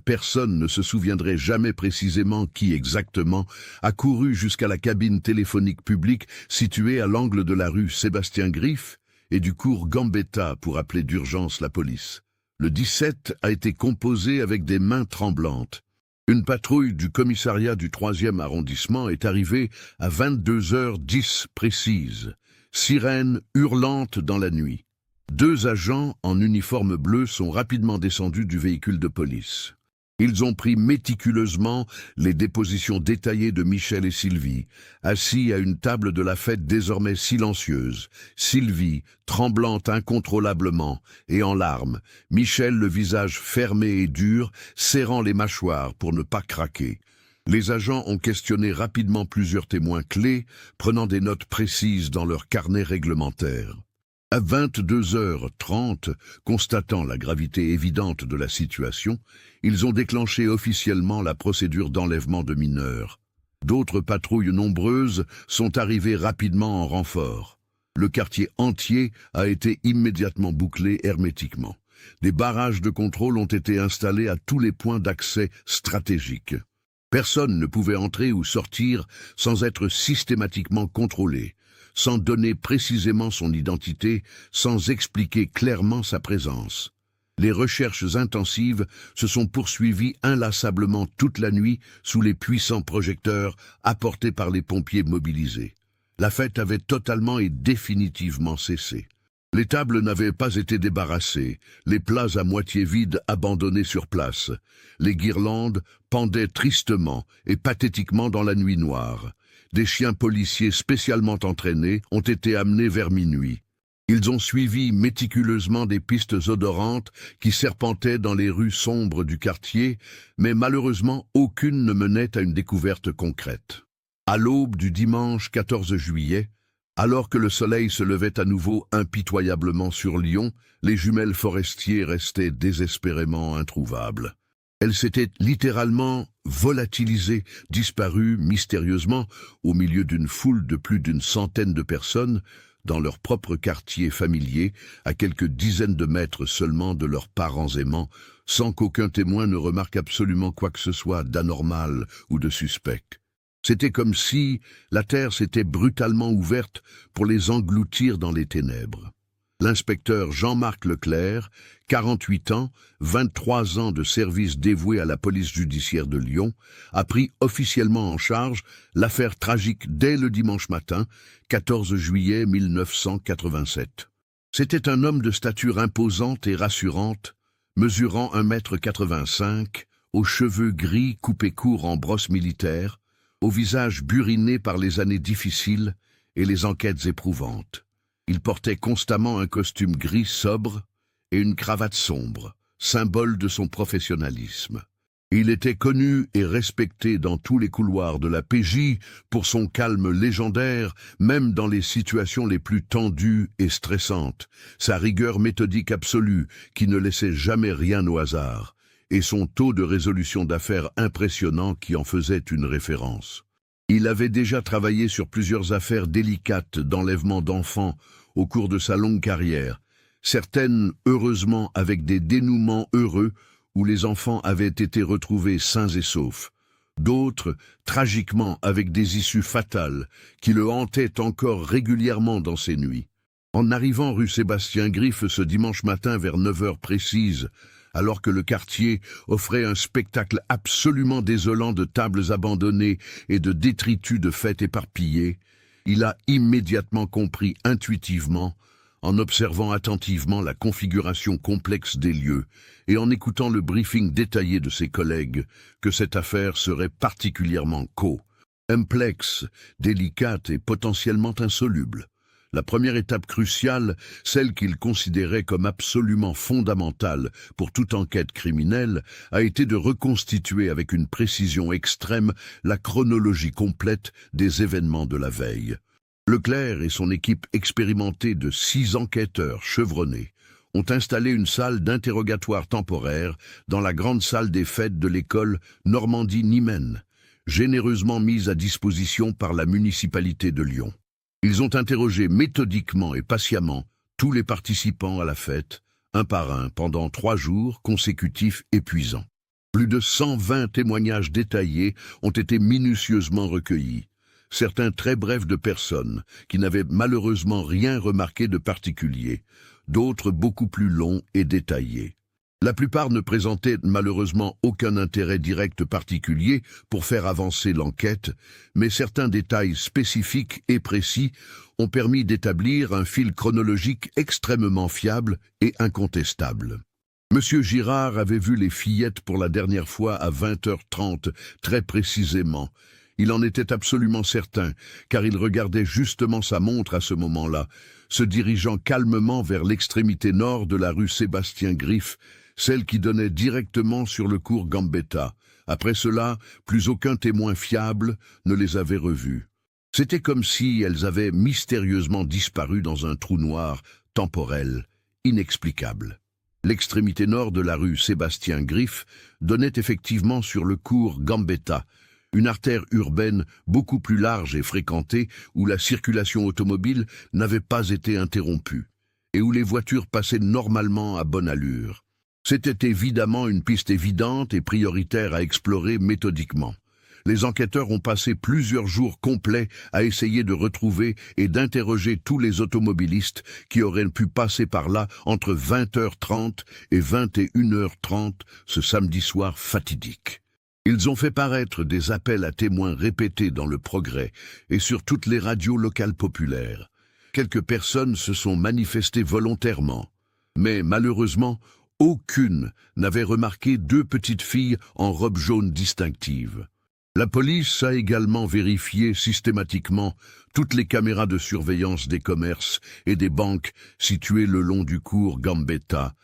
personne ne se souviendrait jamais précisément qui exactement, a couru jusqu'à la cabine téléphonique publique située à l'angle de la rue Sébastien-Griffe et du cours Gambetta pour appeler d'urgence la police. Le 17 a été composé avec des mains tremblantes. Une patrouille du commissariat du 3e arrondissement est arrivée à 22h10 précises, sirène hurlante dans la nuit. 2 agents en uniforme bleu sont rapidement descendus du véhicule de police. Ils ont pris méticuleusement les dépositions détaillées de Michel et Sylvie, assis à une table de la fête désormais silencieuse. Sylvie, tremblante incontrôlablement et en larmes, Michel le visage fermé et dur, serrant les mâchoires pour ne pas craquer. Les agents ont questionné rapidement plusieurs témoins clés, prenant des notes précises dans leur carnet réglementaire. À 22h30, constatant la gravité évidente de la situation, ils ont déclenché officiellement la procédure d'enlèvement de mineurs. D'autres patrouilles nombreuses sont arrivées rapidement en renfort. Le quartier entier a été immédiatement bouclé hermétiquement. Des barrages de contrôle ont été installés à tous les points d'accès stratégiques. Personne ne pouvait entrer ou sortir sans être systématiquement contrôlé, sans donner précisément son identité, sans expliquer clairement sa présence. Les recherches intensives se sont poursuivies inlassablement toute la nuit sous les puissants projecteurs apportés par les pompiers mobilisés. La fête avait totalement et définitivement cessé. Les tables n'avaient pas été débarrassées, les plats à moitié vides abandonnés sur place. Les guirlandes pendaient tristement et pathétiquement dans la nuit noire. Des chiens policiers spécialement entraînés ont été amenés vers minuit. Ils ont suivi méticuleusement des pistes odorantes qui serpentaient dans les rues sombres du quartier, mais malheureusement aucune ne menait à une découverte concrète. À l'aube du dimanche 14 juillet, alors que le soleil se levait à nouveau impitoyablement sur Lyon, les jumelles Forestier restaient désespérément introuvables. Elles s'étaient littéralement volatilisées, disparues mystérieusement au milieu d'une foule de plus d'une centaine de personnes dans leur propre quartier familier, à quelques dizaines de mètres seulement de leurs parents aimants, sans qu'aucun témoin ne remarque absolument quoi que ce soit d'anormal ou de suspect. C'était comme si la terre s'était brutalement ouverte pour les engloutir dans les ténèbres. L'inspecteur Jean-Marc Leclerc, 48 ans, 23 ans de service dévoué à la police judiciaire de Lyon, a pris officiellement en charge l'affaire tragique dès le dimanche matin, 14 juillet 1987. C'était un homme de stature imposante et rassurante, mesurant 1,85 m, aux cheveux gris coupés courts en brosse militaire, au visage buriné par les années difficiles et les enquêtes éprouvantes. Il portait constamment un costume gris sobre et une cravate sombre, symbole de son professionnalisme. Il était connu et respecté dans tous les couloirs de la PJ pour son calme légendaire, même dans les situations les plus tendues et stressantes, sa rigueur méthodique absolue qui ne laissait jamais rien au hasard, et son taux de résolution d'affaires impressionnant qui en faisait une référence. Il avait déjà travaillé sur plusieurs affaires délicates d'enlèvement d'enfants au cours de sa longue carrière, certaines heureusement avec des dénouements heureux où les enfants avaient été retrouvés sains et saufs, d'autres tragiquement avec des issues fatales qui le hantaient encore régulièrement dans ses nuits. En arrivant rue Sébastien Griffe ce dimanche matin vers 9h précises, alors que le quartier offrait un spectacle absolument désolant de tables abandonnées et de détritus de fêtes éparpillées, il a immédiatement compris intuitivement, en observant attentivement la configuration complexe des lieux et en écoutant le briefing détaillé de ses collègues, que cette affaire serait particulièrement complexe, délicate et potentiellement insoluble. La première étape cruciale, celle qu'il considérait comme absolument fondamentale pour toute enquête criminelle, a été de reconstituer avec une précision extrême la chronologie complète des événements de la veille. Leclerc et son équipe expérimentée de 6 enquêteurs chevronnés ont installé une salle d'interrogatoire temporaire dans la grande salle des fêtes de l'école Normandie-Niemen, généreusement mise à disposition par la municipalité de Lyon. Ils ont interrogé méthodiquement et patiemment tous les participants à la fête, un par un, pendant 3 jours consécutifs épuisants. Plus de 120 témoignages détaillés ont été minutieusement recueillis, certains très brefs de personnes qui n'avaient malheureusement rien remarqué de particulier, d'autres beaucoup plus longs et détaillés. La plupart ne présentaient malheureusement aucun intérêt direct particulier pour faire avancer l'enquête, mais certains détails spécifiques et précis ont permis d'établir un fil chronologique extrêmement fiable et incontestable. Monsieur Girard avait vu les fillettes pour la dernière fois à 20h30, très précisément. Il en était absolument certain, car il regardait justement sa montre à ce moment-là, se dirigeant calmement vers l'extrémité nord de la rue Sébastien-Griffe, celle qui donnait directement sur le cours Gambetta. Après cela, plus aucun témoin fiable ne les avait revues. C'était comme si elles avaient mystérieusement disparu dans un trou noir, temporel, inexplicable. L'extrémité nord de la rue Sébastien-Griffe donnait effectivement sur le cours Gambetta, une artère urbaine beaucoup plus large et fréquentée où la circulation automobile n'avait pas été interrompue et où les voitures passaient normalement à bonne allure. C'était évidemment une piste évidente et prioritaire à explorer méthodiquement. Les enquêteurs ont passé plusieurs jours complets à essayer de retrouver et d'interroger tous les automobilistes qui auraient pu passer par là entre 20h30 et 21h30 ce samedi soir fatidique. Ils ont fait paraître des appels à témoins répétés dans le Progrès et sur toutes les radios locales populaires. Quelques personnes se sont manifestées volontairement, mais malheureusement, aucune n'avait remarqué deux petites filles en robe jaune distinctive. La police a également vérifié systématiquement toutes les caméras de surveillance des commerces et des banques situées le long du cours Gambetta,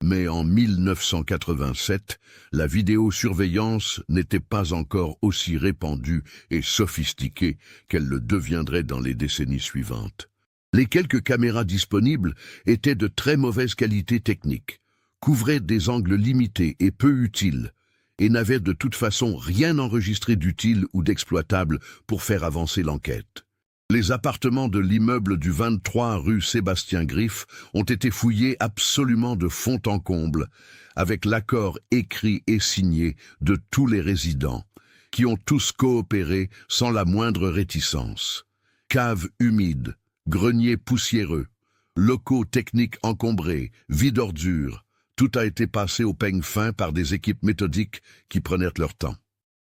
mais en 1987, la vidéosurveillance n'était pas encore aussi répandue et sophistiquée qu'elle le deviendrait dans les décennies suivantes. Les quelques caméras disponibles étaient de très mauvaise qualité technique, couvraient des angles limités et peu utiles, et n'avaient de toute façon rien enregistré d'utile ou d'exploitable pour faire avancer l'enquête. Les appartements de l'immeuble du 23 rue Sébastien-Griffe ont été fouillés absolument de fond en comble, avec l'accord écrit et signé de tous les résidents, qui ont tous coopéré sans la moindre réticence. Caves humides, greniers poussiéreux, locaux techniques encombrés, vides d'ordures, tout a été passé au peigne fin par des équipes méthodiques qui prenaient leur temps.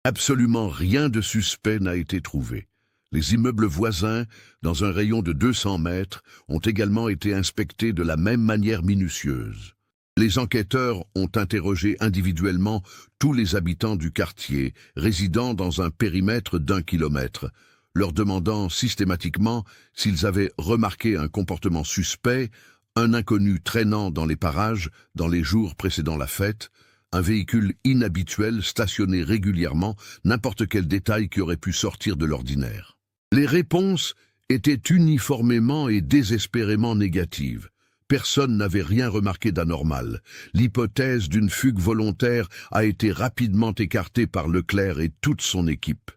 Absolument rien de suspect n'a été trouvé. Les immeubles voisins, dans un rayon de 200 mètres, ont également été inspectés de la même manière minutieuse. Les enquêteurs ont interrogé individuellement tous les habitants du quartier, résidant dans un périmètre d'1 kilomètre, leur demandant systématiquement s'ils avaient remarqué un comportement suspect, un inconnu traînant dans les parages dans les jours précédant la fête, un véhicule inhabituel stationné régulièrement, n'importe quel détail qui aurait pu sortir de l'ordinaire. Les réponses étaient uniformément et désespérément négatives. Personne n'avait rien remarqué d'anormal. L'hypothèse d'une fugue volontaire a été rapidement écartée par Leclerc et toute son équipe.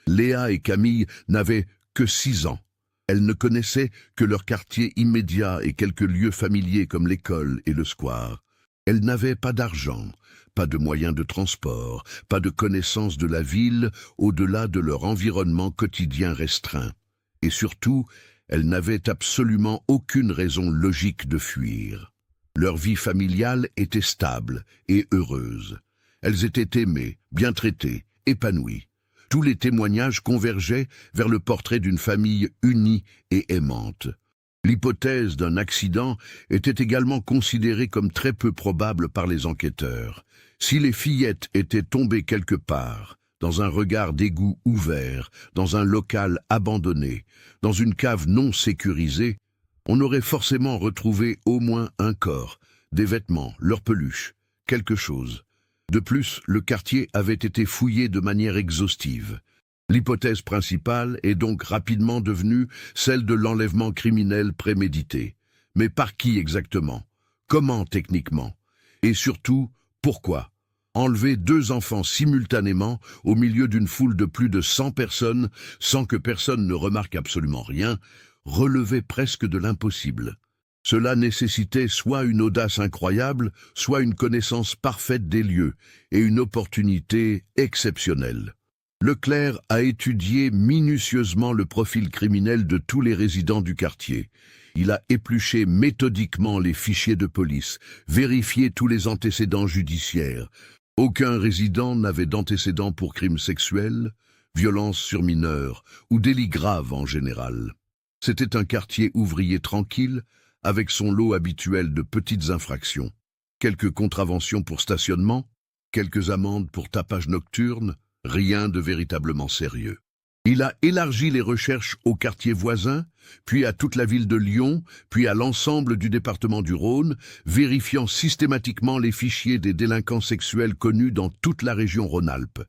Léa et Camille n'avaient que 6 ans. Elles ne connaissaient que leur quartier immédiat et quelques lieux familiers comme l'école et le square. Elles n'avaient pas d'argent, pas de moyens de transport, pas de connaissance de la ville au-delà de leur environnement quotidien restreint. Et surtout, elles n'avaient absolument aucune raison logique de fuir. Leur vie familiale était stable et heureuse. Elles étaient aimées, bien traitées, épanouies. Tous les témoignages convergeaient vers le portrait d'une famille unie et aimante. L'hypothèse d'un accident était également considérée comme très peu probable par les enquêteurs. Si les fillettes étaient tombées quelque part, dans un regard d'égout ouvert, dans un local abandonné, dans une cave non sécurisée, on aurait forcément retrouvé au moins un corps, des vêtements, leurs peluches, quelque chose. De plus, le quartier avait été fouillé de manière exhaustive. L'hypothèse principale est donc rapidement devenue celle de l'enlèvement criminel prémédité. Mais par qui exactement? Comment techniquement? Et surtout, pourquoi? Enlever 2 enfants simultanément au milieu d'une foule de plus de 100 personnes sans que personne ne remarque absolument rien, relevait presque de l'impossible. Cela nécessitait soit une audace incroyable, soit une connaissance parfaite des lieux et une opportunité exceptionnelle. Leclerc a étudié minutieusement le profil criminel de tous les résidents du quartier. Il a épluché méthodiquement les fichiers de police, vérifié tous les antécédents judiciaires. Aucun résident n'avait d'antécédents pour crimes sexuels, violences sur mineurs ou délits graves en général. C'était un quartier ouvrier tranquille, avec son lot habituel de petites infractions. Quelques contraventions pour stationnement, quelques amendes pour tapage nocturne, rien de véritablement sérieux. Il a élargi les recherches aux quartiers voisins, puis à toute la ville de Lyon, puis à l'ensemble du département du Rhône, vérifiant systématiquement les fichiers des délinquants sexuels connus dans toute la région Rhône-Alpes.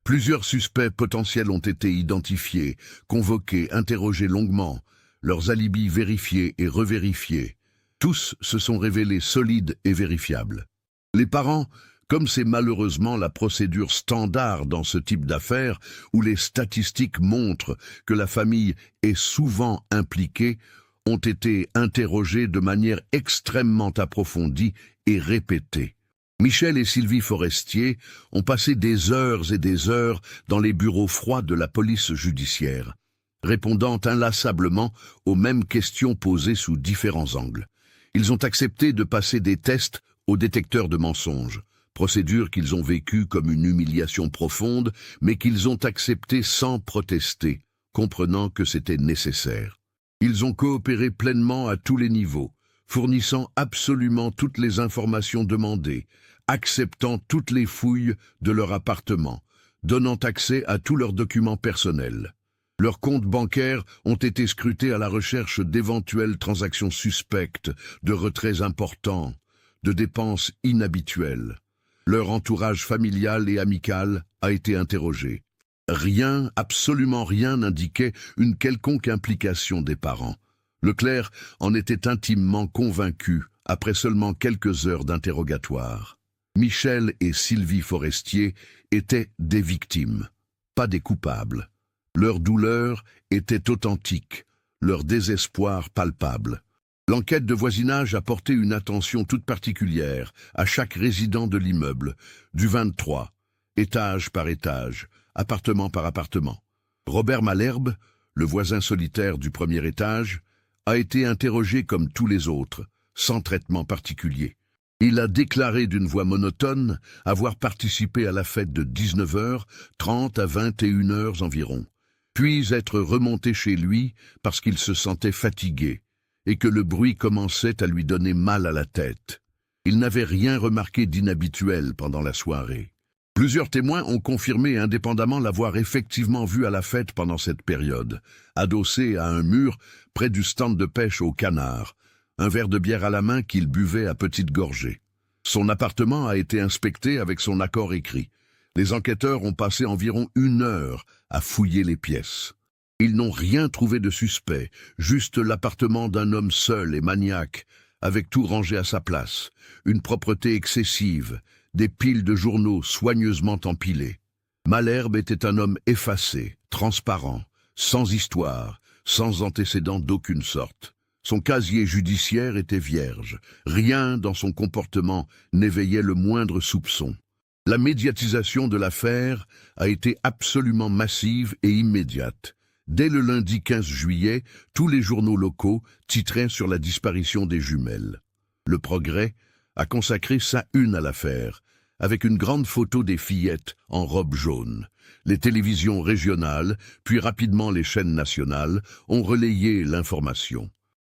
Plusieurs suspects potentiels ont été identifiés, convoqués, interrogés longuement, leurs alibis vérifiés et revérifiés. Tous se sont révélés solides et vérifiables. Les parents, comme c'est malheureusement la procédure standard dans ce type d'affaires, où les statistiques montrent que la famille est souvent impliquée, ont été interrogés de manière extrêmement approfondie et répétée. Michel et Sylvie Forestier ont passé des heures et des heures dans les bureaux froids de la police judiciaire, répondant inlassablement aux mêmes questions posées sous différents angles. Ils ont accepté de passer des tests au détecteur de mensonges, procédure qu'ils ont vécue comme une humiliation profonde, mais qu'ils ont acceptée sans protester, comprenant que c'était nécessaire. Ils ont coopéré pleinement à tous les niveaux, fournissant absolument toutes les informations demandées, acceptant toutes les fouilles de leur appartement, donnant accès à tous leurs documents personnels. Leurs comptes bancaires ont été scrutés à la recherche d'éventuelles transactions suspectes, de retraits importants, de dépenses inhabituelles. Leur entourage familial et amical a été interrogé. Rien, absolument rien n'indiquait une quelconque implication des parents. Leclerc en était intimement convaincu après seulement quelques heures d'interrogatoire. Michel et Sylvie Forestier étaient des victimes, pas des coupables. Leur douleur était authentique, leur désespoir palpable. L'enquête de voisinage a porté une attention toute particulière à chaque résident de l'immeuble, du 23, étage par étage, appartement par appartement. Robert Malherbe, le voisin solitaire du premier étage, a été interrogé comme tous les autres, sans traitement particulier. Il a déclaré d'une voix monotone avoir participé à la fête de 19h30 à 21h environ, puis être remonté chez lui parce qu'il se sentait fatigué et que le bruit commençait à lui donner mal à la tête. Il n'avait rien remarqué d'inhabituel pendant la soirée. Plusieurs témoins ont confirmé indépendamment l'avoir effectivement vu à la fête pendant cette période, adossé à un mur près du stand de pêche au canard, un verre de bière à la main qu'il buvait à petites gorgées. Son appartement a été inspecté avec son accord écrit. Les enquêteurs ont passé environ 1 heure à fouiller les pièces. Ils n'ont rien trouvé de suspect, juste l'appartement d'un homme seul et maniaque, avec tout rangé à sa place, une propreté excessive, des piles de journaux soigneusement empilées. Malherbe était un homme effacé, transparent, sans histoire, sans antécédent d'aucune sorte. Son casier judiciaire était vierge, rien dans son comportement n'éveillait le moindre soupçon. La médiatisation de l'affaire a été absolument massive et immédiate. Dès le lundi 15 juillet, tous les journaux locaux titraient sur la disparition des jumelles. Le Progrès a consacré sa une à l'affaire, avec une grande photo des fillettes en robe jaune. Les télévisions régionales, puis rapidement les chaînes nationales, ont relayé l'information.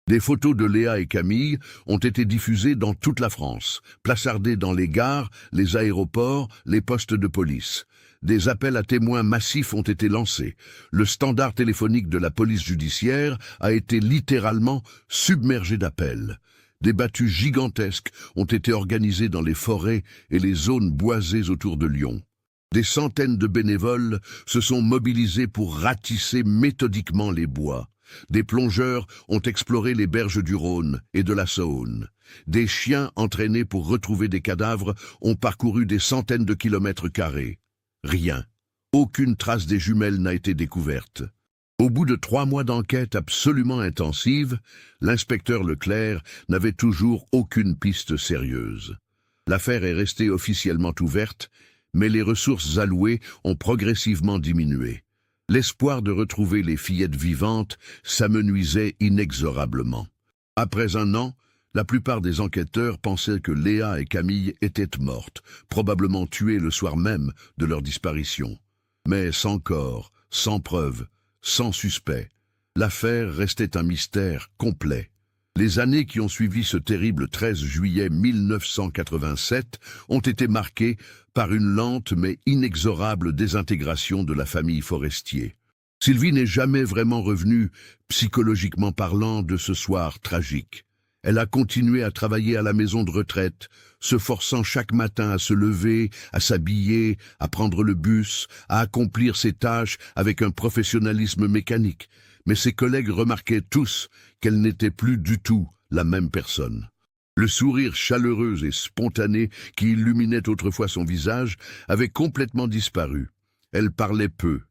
Des photos de Léa et Camille ont été diffusées dans toute la France, placardées dans les gares, les aéroports, les postes de police. Des appels à témoins massifs ont été lancés. Le standard téléphonique de la police judiciaire a été littéralement submergé d'appels. Des battues gigantesques ont été organisées dans les forêts et les zones boisées autour de Lyon. Des centaines de bénévoles se sont mobilisés pour ratisser méthodiquement les bois. Des plongeurs ont exploré les berges du Rhône et de la Saône. Des chiens entraînés pour retrouver des cadavres ont parcouru des centaines de kilomètres carrés. Rien. Aucune trace des jumelles n'a été découverte. Au bout de 3 mois d'enquête absolument intensive, l'inspecteur Leclerc n'avait toujours aucune piste sérieuse. L'affaire est restée officiellement ouverte, mais les ressources allouées ont progressivement diminué. L'espoir de retrouver les fillettes vivantes s'amenuisait inexorablement. Après un an, la plupart des enquêteurs pensaient que Léa et Camille étaient mortes, probablement tuées le soir même de leur disparition. Mais sans corps, sans preuve, sans suspect, l'affaire restait un mystère complet. Les années qui ont suivi ce terrible 13 juillet 1987 ont été marquées par une lente mais inexorable désintégration de la famille Forestier. Sylvie n'est jamais vraiment revenue, psychologiquement parlant, de ce soir tragique. Elle a continué à travailler à la maison de retraite, se forçant chaque matin à se lever, à s'habiller, à prendre le bus, à accomplir ses tâches avec un professionnalisme mécanique. Mais ses collègues remarquaient tous qu'elle n'était plus du tout la même personne. Le sourire chaleureux et spontané qui illuminait autrefois son visage avait complètement disparu. Elle parlait peu,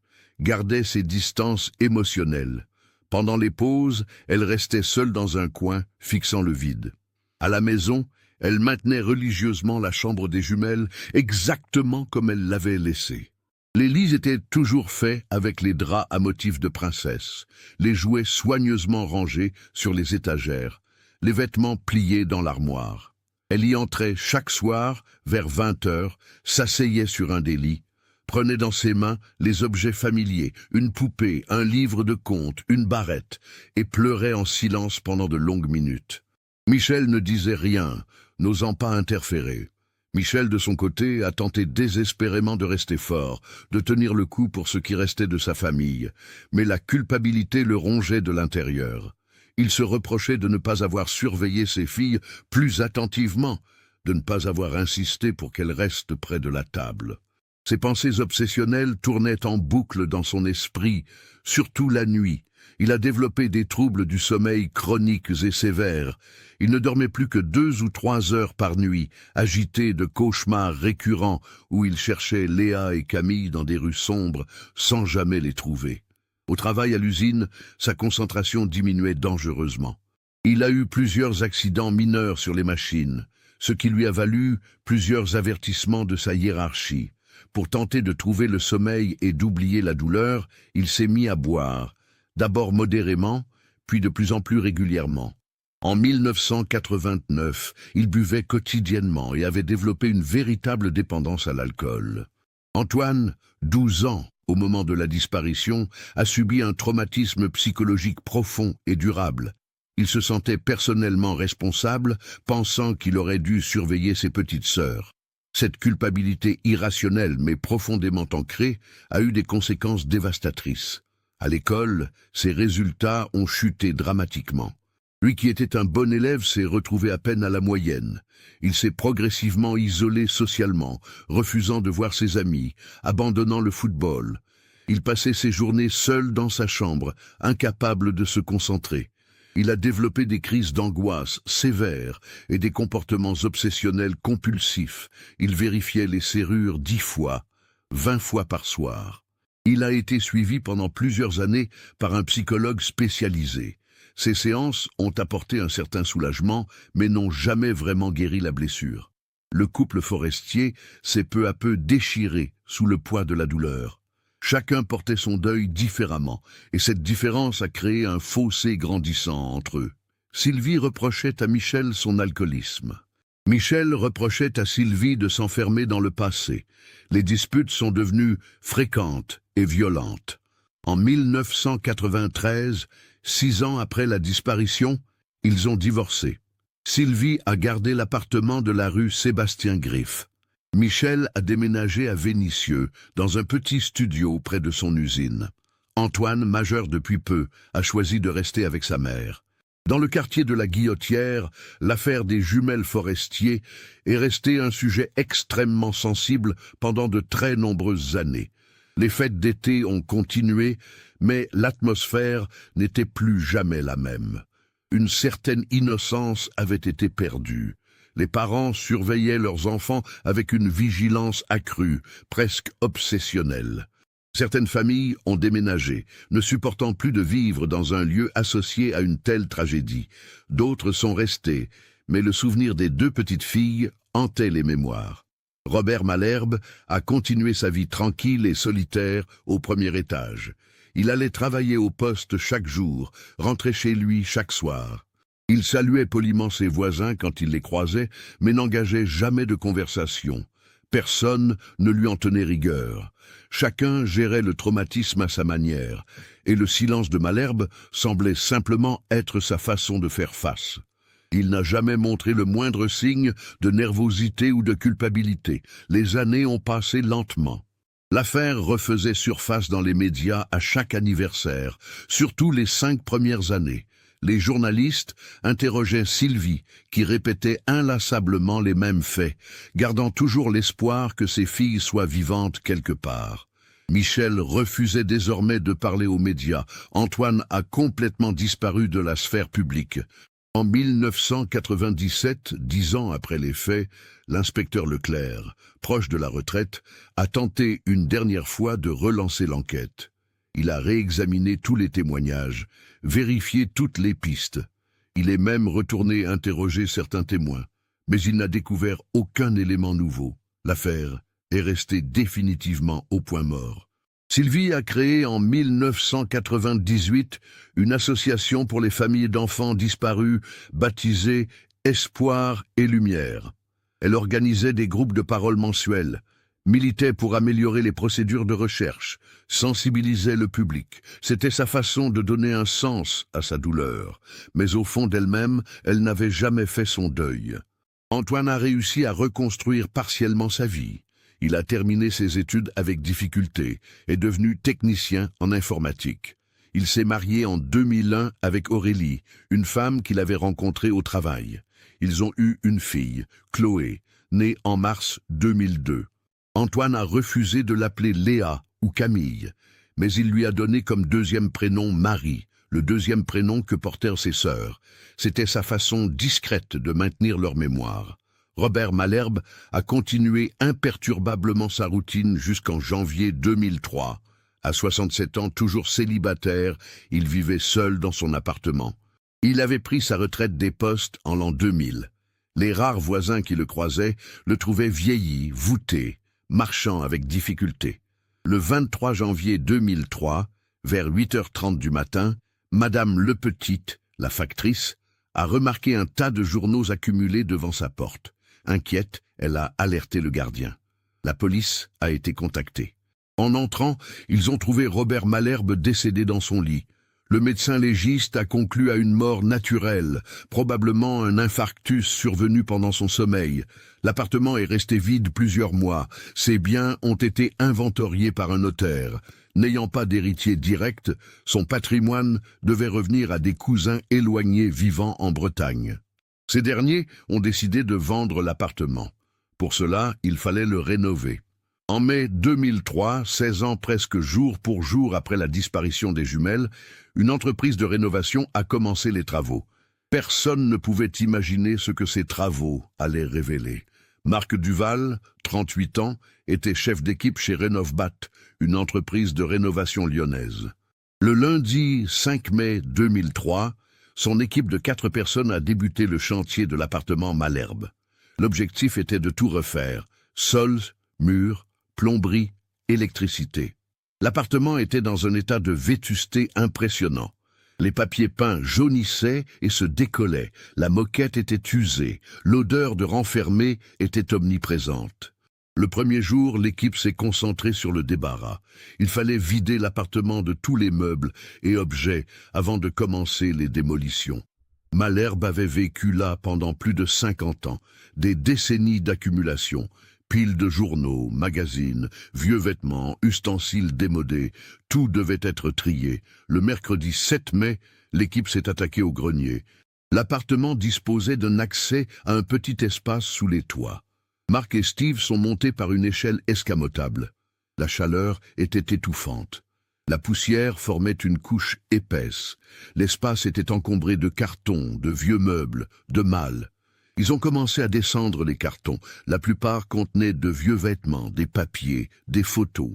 gardait ses distances émotionnelles. Pendant les pauses, elle restait seule dans un coin, fixant le vide. À la maison, elle maintenait religieusement la chambre des jumelles exactement comme elle l'avait laissée. Les lits étaient toujours faits avec les draps à motifs de princesse, les jouets soigneusement rangés sur les étagères, les vêtements pliés dans l'armoire. Elle y entrait chaque soir, vers 20 heures, s'asseyait sur un des lits, prenait dans ses mains les objets familiers, une poupée, un livre de contes, une barrette, et pleurait en silence pendant de longues minutes. Michel ne disait rien, n'osant pas interférer. Michel, de son côté, a tenté désespérément de rester fort, de tenir le coup pour ce qui restait de sa famille, mais la culpabilité le rongeait de l'intérieur. Il se reprochait de ne pas avoir surveillé ses filles plus attentivement, de ne pas avoir insisté pour qu'elles restent près de la table. Ses pensées obsessionnelles tournaient en boucle dans son esprit, surtout la nuit. Il a développé des troubles du sommeil chroniques et sévères. Il ne dormait plus que 2 ou 3 heures par nuit, agité de cauchemars récurrents où il cherchait Léa et Camille dans des rues sombres sans jamais les trouver. Au travail à l'usine, sa concentration diminuait dangereusement. Il a eu plusieurs accidents mineurs sur les machines, ce qui lui a valu plusieurs avertissements de sa hiérarchie. Pour tenter de trouver le sommeil et d'oublier la douleur, il s'est mis à boire, d'abord modérément, puis de plus en plus régulièrement. En 1989, il buvait quotidiennement et avait développé une véritable dépendance à l'alcool. Antoine, 12 ans, au moment de la disparition, a subi un traumatisme psychologique profond et durable. Il se sentait personnellement responsable, pensant qu'il aurait dû surveiller ses petites sœurs. Cette culpabilité irrationnelle mais profondément ancrée a eu des conséquences dévastatrices. À l'école, ses résultats ont chuté dramatiquement. Lui qui était un bon élève s'est retrouvé à peine à la moyenne. Il s'est progressivement isolé socialement, refusant de voir ses amis, abandonnant le football. Il passait ses journées seul dans sa chambre, incapable de se concentrer. Il a développé des crises d'angoisse sévères et des comportements obsessionnels compulsifs. Il vérifiait les serrures 10 fois, 20 fois par soir. Il a été suivi pendant plusieurs années par un psychologue spécialisé. Ces séances ont apporté un certain soulagement, mais n'ont jamais vraiment guéri la blessure. Le couple Forestier s'est peu à peu déchiré sous le poids de la douleur. Chacun portait son deuil différemment, et cette différence a créé un fossé grandissant entre eux. Sylvie reprochait à Michel son alcoolisme. Michel reprochait à Sylvie de s'enfermer dans le passé. Les disputes sont devenues fréquentes et violentes. En 1993, 6 ans après la disparition, ils ont divorcé. Sylvie a gardé l'appartement de la rue Sébastien-Griffe. Michel a déménagé à Vénissieux, dans un petit studio près de son usine. Antoine, majeur depuis peu, a choisi de rester avec sa mère. Dans le quartier de la Guillotière, l'affaire des jumelles Forestier est restée un sujet extrêmement sensible pendant de très nombreuses années. Les fêtes d'été ont continué, mais l'atmosphère n'était plus jamais la même. Une certaine innocence avait été perdue. Les parents surveillaient leurs enfants avec une vigilance accrue, presque obsessionnelle. Certaines familles ont déménagé, ne supportant plus de vivre dans un lieu associé à une telle tragédie. D'autres sont restées, mais le souvenir des 2 petites filles hantait les mémoires. Robert Malherbe a continué sa vie tranquille et solitaire au premier étage. Il allait travailler au poste chaque jour, rentrait chez lui chaque soir. Il saluait poliment ses voisins quand il les croisait, mais n'engageait jamais de conversation. Personne ne lui en tenait rigueur. Chacun gérait le traumatisme à sa manière, et le silence de Malherbe semblait simplement être sa façon de faire face. Il n'a jamais montré le moindre signe de nervosité ou de culpabilité. Les années ont passé lentement. L'affaire refaisait surface dans les médias à chaque anniversaire, surtout les 5 premières années. Les journalistes interrogeaient Sylvie, qui répétait inlassablement les mêmes faits, gardant toujours l'espoir que ses filles soient vivantes quelque part. Michel refusait désormais de parler aux médias. Antoine a complètement disparu de la sphère publique. En 1997, 10 ans après les faits, l'inspecteur Leclerc, proche de la retraite, a tenté une dernière fois de relancer l'enquête. Il a réexaminé tous les témoignages, vérifié toutes les pistes. Il est même retourné interroger certains témoins, mais il n'a découvert aucun élément nouveau. L'affaire est restée définitivement au point mort. Sylvie a créé en 1998 une association pour les familles d'enfants disparus baptisée Espoir et Lumière. Elle organisait des groupes de parole mensuels, militait pour améliorer les procédures de recherche, sensibilisait le public. C'était sa façon de donner un sens à sa douleur, mais au fond d'elle-même, elle n'avait jamais fait son deuil. Antoine a réussi à reconstruire partiellement sa vie. Il a terminé ses études avec difficulté, est devenu technicien en informatique. Il s'est marié en 2001 avec Aurélie, une femme qu'il avait rencontrée au travail. Ils ont eu une fille, Chloé, née en mars 2002. Antoine a refusé de l'appeler Léa ou Camille, mais il lui a donné comme deuxième prénom Marie, le deuxième prénom que portèrent ses sœurs. C'était sa façon discrète de maintenir leur mémoire. Robert Malherbe a continué imperturbablement sa routine jusqu'en janvier 2003. À 67 ans, toujours célibataire, il vivait seul dans son appartement. Il avait pris sa retraite des postes en l'an 2000. Les rares voisins qui le croisaient le trouvaient vieilli, voûté, marchant avec difficulté. Le 23 janvier 2003, vers 8h30 du matin, Madame Lepetite, la factrice, a remarqué un tas de journaux accumulés devant sa porte. Inquiète, elle a alerté le gardien. La police a été contactée. En entrant, ils ont trouvé Robert Malherbe décédé dans son lit. Le médecin légiste a conclu à une mort naturelle, probablement un infarctus survenu pendant son sommeil. L'appartement est resté vide plusieurs mois. Ses biens ont été inventoriés par un notaire. N'ayant pas d'héritier direct, son patrimoine devait revenir à des cousins éloignés vivant en Bretagne. Ces derniers ont décidé de vendre l'appartement. Pour cela, il fallait le rénover. En mai 2003, 16 ans presque jour pour jour après la disparition des jumelles, une entreprise de rénovation a commencé les travaux. Personne ne pouvait imaginer ce que ces travaux allaient révéler. Marc Duval, 38 ans, était chef d'équipe chez Rénovbat, une entreprise de rénovation lyonnaise. Le lundi 5 mai 2003, son équipe de 4 personnes a débuté le chantier de l'appartement Malherbe. L'objectif était de tout refaire, sols, murs, plomberie, électricité. L'appartement était dans un état de vétusté impressionnant. Les papiers peints jaunissaient et se décollaient, la moquette était usée, l'odeur de renfermé était omniprésente. Le premier jour, l'équipe s'est concentrée sur le débarras. Il fallait vider l'appartement de tous les meubles et objets avant de commencer les démolitions. Malherbe avait vécu là pendant plus de 50 ans, des décennies d'accumulation, piles de journaux, magazines, vieux vêtements, ustensiles démodés, tout devait être trié. Le mercredi 7 mai, l'équipe s'est attaquée au grenier. L'appartement disposait d'un accès à un petit espace sous les toits. Marc et Steve sont montés par une échelle escamotable. La chaleur était étouffante. La poussière formait une couche épaisse. L'espace était encombré de cartons, de vieux meubles, de malles. Ils ont commencé à descendre les cartons. La plupart contenaient de vieux vêtements, des papiers, des photos.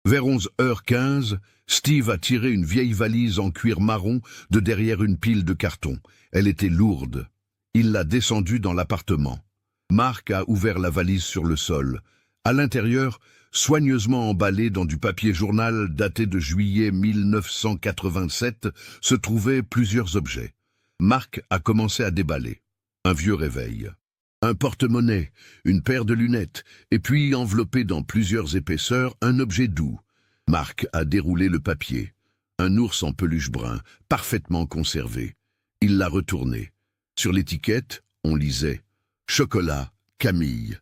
Vers 11h15, Steve a tiré une vieille valise en cuir marron de derrière une pile de cartons. Elle était lourde. Il l'a descendue dans l'appartement. Marc a ouvert la valise sur le sol. À l'intérieur, soigneusement emballé dans du papier journal daté de juillet 1987, se trouvaient plusieurs objets. Marc a commencé à déballer. Un vieux réveil. Un porte-monnaie, une paire de lunettes, et puis, enveloppé dans plusieurs épaisseurs, un objet doux. Marc a déroulé le papier. Un ours en peluche brun, parfaitement conservé. Il l'a retourné. Sur l'étiquette, on lisait « Chocolat, Camille ».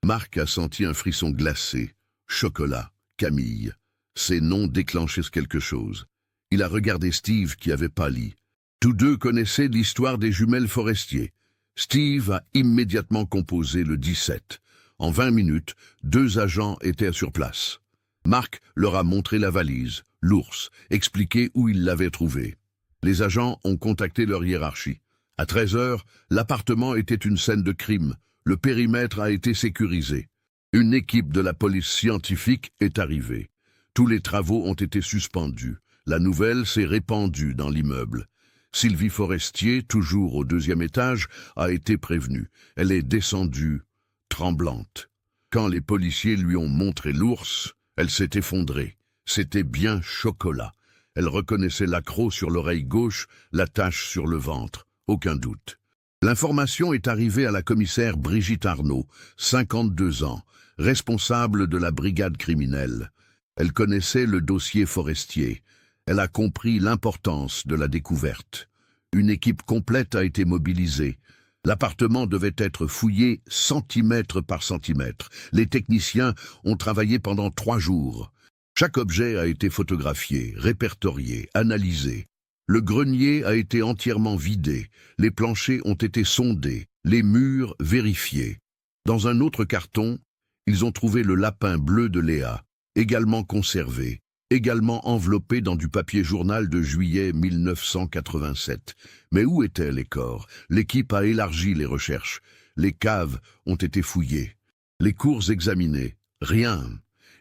Marc a senti un frisson glacé. Chocolat, Camille. Ces noms déclenchaient quelque chose. Il a regardé Steve qui avait pâli. Tous deux connaissaient l'histoire des jumelles Forestier. Steve a immédiatement composé le 17. En 20 minutes, 2 agents étaient sur place. Marc leur a montré la valise, l'ours, expliqué où il l'avait trouvé. Les agents ont contacté leur hiérarchie. À 13 heures, l'appartement était une scène de crime. Le périmètre a été sécurisé. Une équipe de la police scientifique est arrivée. Tous les travaux ont été suspendus. La nouvelle s'est répandue dans l'immeuble. Sylvie Forestier, toujours au 2e étage, a été prévenue. Elle est descendue, tremblante. Quand les policiers lui ont montré l'ours, elle s'est effondrée. C'était bien Chocolat. Elle reconnaissait l'accroc sur l'oreille gauche, la tache sur le ventre. Aucun doute. L'information est arrivée à la commissaire Brigitte Arnaud, 52 ans, responsable de la brigade criminelle. Elle connaissait le dossier Forestier. Elle a compris l'importance de la découverte. Une équipe complète a été mobilisée. L'appartement devait être fouillé centimètre par centimètre. Les techniciens ont travaillé pendant 3 jours. Chaque objet a été photographié, répertorié, analysé. Le grenier a été entièrement vidé. Les planchers ont été sondés, les murs vérifiés. Dans un autre carton, ils ont trouvé le lapin bleu de Léa, également conservé, également enveloppé dans du papier journal de juillet 1987. Mais où étaient les corps? L'équipe a élargi les recherches. Les caves ont été fouillées. Les cours examinés. Rien.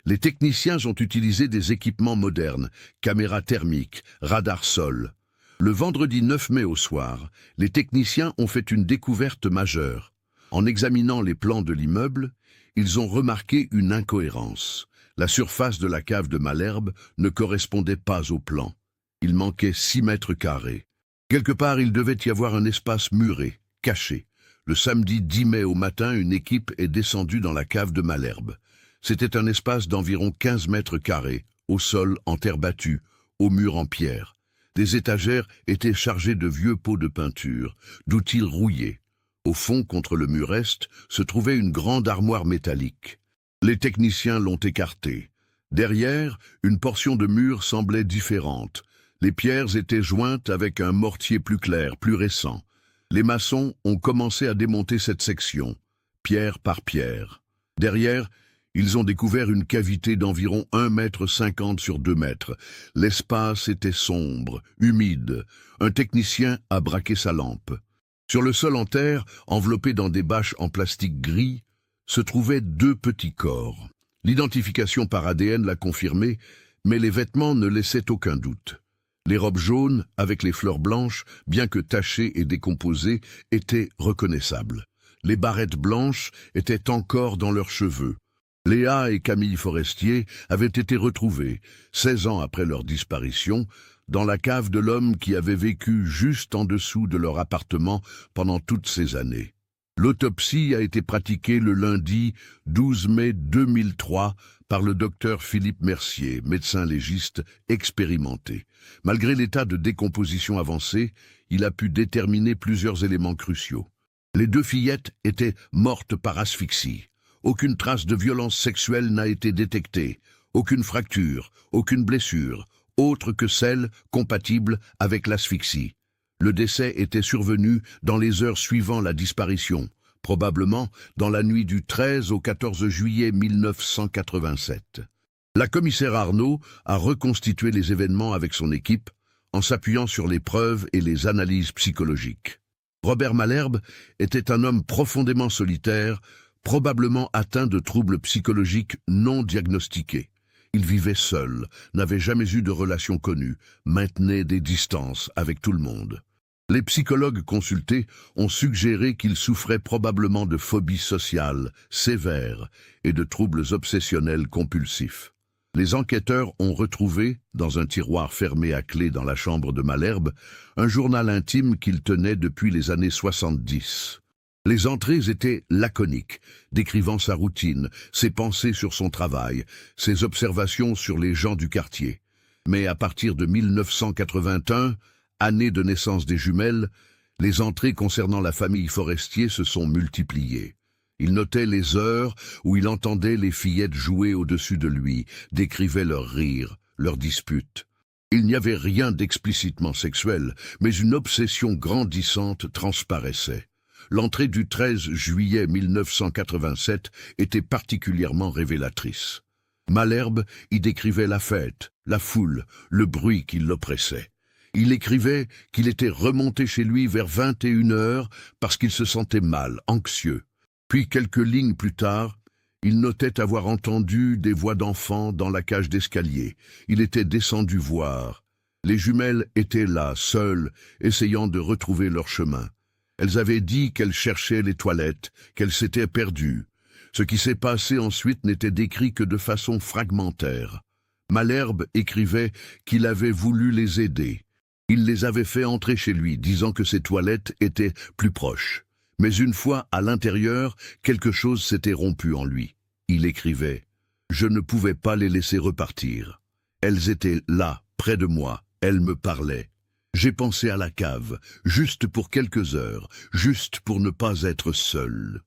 Les techniciens ont utilisé des équipements modernes, caméras thermiques, radars sol. Le vendredi 9 mai au soir, les techniciens ont fait une découverte majeure. En examinant les plans de l'immeuble, ils ont remarqué une incohérence. La surface de la cave de Malherbe ne correspondait pas au plan. Il manquait 6 mètres carrés. Quelque part, il devait y avoir un espace muré, caché. Le samedi 10 mai au matin, une équipe est descendue dans la cave de Malherbe. C'était un espace d'environ 15 mètres carrés, au sol en terre battue, au mur en pierre. Des étagères étaient chargées de vieux pots de peinture, d'outils rouillés. Au fond, contre le mur est, se trouvait une grande armoire métallique. Les techniciens l'ont écartée. Derrière, une portion de mur semblait différente. Les pierres étaient jointes avec un mortier plus clair, plus récent. Les maçons ont commencé à démonter cette section, pierre par pierre. Derrière, ils ont découvert une cavité d'environ 1,50 m sur 2 mètres. L'espace était sombre, humide. Un technicien a braqué sa lampe. Sur le sol en terre, enveloppé dans des bâches en plastique gris, se trouvaient 2 petits corps. L'identification par ADN l'a confirmé, mais les vêtements ne laissaient aucun doute. Les robes jaunes, avec les fleurs blanches, bien que tachées et décomposées, étaient reconnaissables. Les barrettes blanches étaient encore dans leurs cheveux. Léa et Camille Forestier avaient été retrouvées, 16 ans après leur disparition, dans la cave de l'homme qui avait vécu juste en dessous de leur appartement pendant toutes ces années. L'autopsie a été pratiquée le lundi 12 mai 2003 par le docteur Philippe Mercier, médecin légiste expérimenté. Malgré l'état de décomposition avancé, il a pu déterminer plusieurs éléments cruciaux. Les 2 fillettes étaient mortes par asphyxie. Aucune trace de violence sexuelle n'a été détectée, aucune fracture, aucune blessure, autre que celle compatible avec l'asphyxie. Le décès était survenu dans les heures suivant la disparition, probablement dans la nuit du 13 au 14 juillet 1987. La commissaire Arnaud a reconstitué les événements avec son équipe en s'appuyant sur les preuves et les analyses psychologiques. Robert Malherbe était un homme profondément solitaire, probablement atteint de troubles psychologiques non diagnostiqués. Il vivait seul, n'avait jamais eu de relations connues, maintenait des distances avec tout le monde. Les psychologues consultés ont suggéré qu'il souffrait probablement de phobie sociale sévère et de troubles obsessionnels compulsifs. Les enquêteurs ont retrouvé, dans un tiroir fermé à clé dans la chambre de Malherbe, un journal intime qu'il tenait depuis les années 70. Les entrées étaient laconiques, décrivant sa routine, ses pensées sur son travail, ses observations sur les gens du quartier. Mais à partir de 1981, année de naissance des jumelles, les entrées concernant la famille Forestier se sont multipliées. Il notait les heures où il entendait les fillettes jouer au-dessus de lui, décrivait leurs rires, leurs disputes. Il n'y avait rien d'explicitement sexuel, mais une obsession grandissante transparaissait. L'entrée du 13 juillet 1987 était particulièrement révélatrice. Malherbe y décrivait la fête, la foule, le bruit qui l'oppressait. Il écrivait qu'il était remonté chez lui vers 21 heures parce qu'il se sentait mal, anxieux. Puis quelques lignes plus tard, il notait avoir entendu des voix d'enfants dans la cage d'escalier. Il était descendu voir. Les jumelles étaient là, seules, essayant de retrouver leur chemin. Elles avaient dit qu'elles cherchaient les toilettes, qu'elles s'étaient perdues. Ce qui s'est passé ensuite n'était décrit que de façon fragmentaire. Malherbe écrivait qu'il avait voulu les aider. Il les avait fait entrer chez lui, disant que ses toilettes étaient plus proches. Mais une fois à l'intérieur, quelque chose s'était rompu en lui. Il écrivait « Je ne pouvais pas les laisser repartir. Elles étaient là, près de moi, elles me parlaient. J'ai pensé à la cave, juste pour quelques heures, juste pour ne pas être seul. »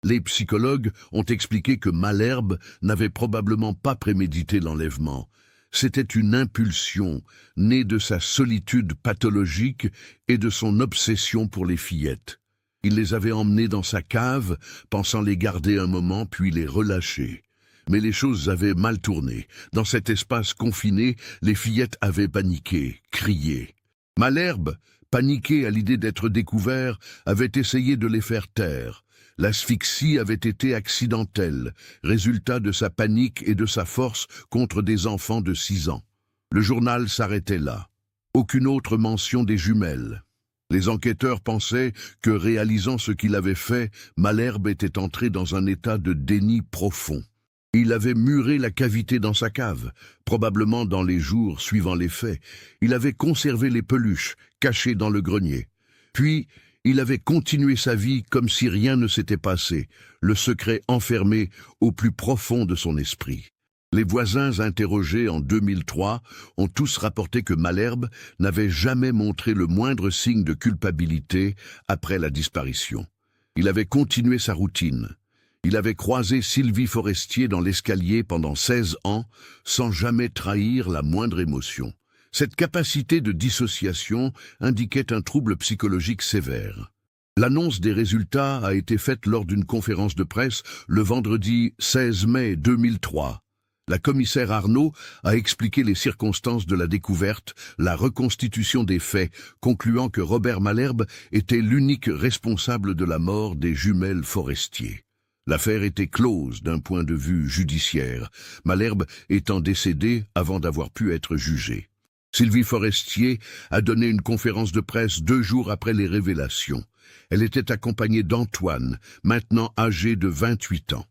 Les psychologues ont expliqué que Malherbe n'avait probablement pas prémédité l'enlèvement. C'était une impulsion, née de sa solitude pathologique et de son obsession pour les fillettes. Il les avait emmenées dans sa cave, pensant les garder un moment puis les relâcher. Mais les choses avaient mal tourné. Dans cet espace confiné, les fillettes avaient paniqué, crié. Malherbe, paniqué à l'idée d'être découvert, avait essayé de les faire taire. L'asphyxie avait été accidentelle, résultat de sa panique et de sa force contre des enfants de 6 ans. Le journal s'arrêtait là. Aucune autre mention des jumelles. Les enquêteurs pensaient que, réalisant ce qu'il avait fait, Malherbe était entré dans un état de déni profond. Il avait muré la cavité dans sa cave, probablement dans les jours suivant les faits. Il avait conservé les peluches, cachées dans le grenier. Puis, il avait continué sa vie comme si rien ne s'était passé, le secret enfermé au plus profond de son esprit. Les voisins interrogés en 2003 ont tous rapporté que Malherbe n'avait jamais montré le moindre signe de culpabilité après la disparition. Il avait continué sa routine. Il avait croisé Sylvie Forestier dans l'escalier pendant 16 ans sans jamais trahir la moindre émotion. Cette capacité de dissociation indiquait un trouble psychologique sévère. L'annonce des résultats a été faite lors d'une conférence de presse le vendredi 16 mai 2003. La commissaire Arnaud a expliqué les circonstances de la découverte, la reconstitution des faits, concluant que Robert Malherbe était l'unique responsable de la mort des jumelles Forestier. L'affaire était close d'un point de vue judiciaire, Malherbe étant décédé avant d'avoir pu être jugé. Sylvie Forestier a donné une conférence de presse 2 jours après les révélations. Elle était accompagnée d'Antoine, maintenant âgé de 28 ans.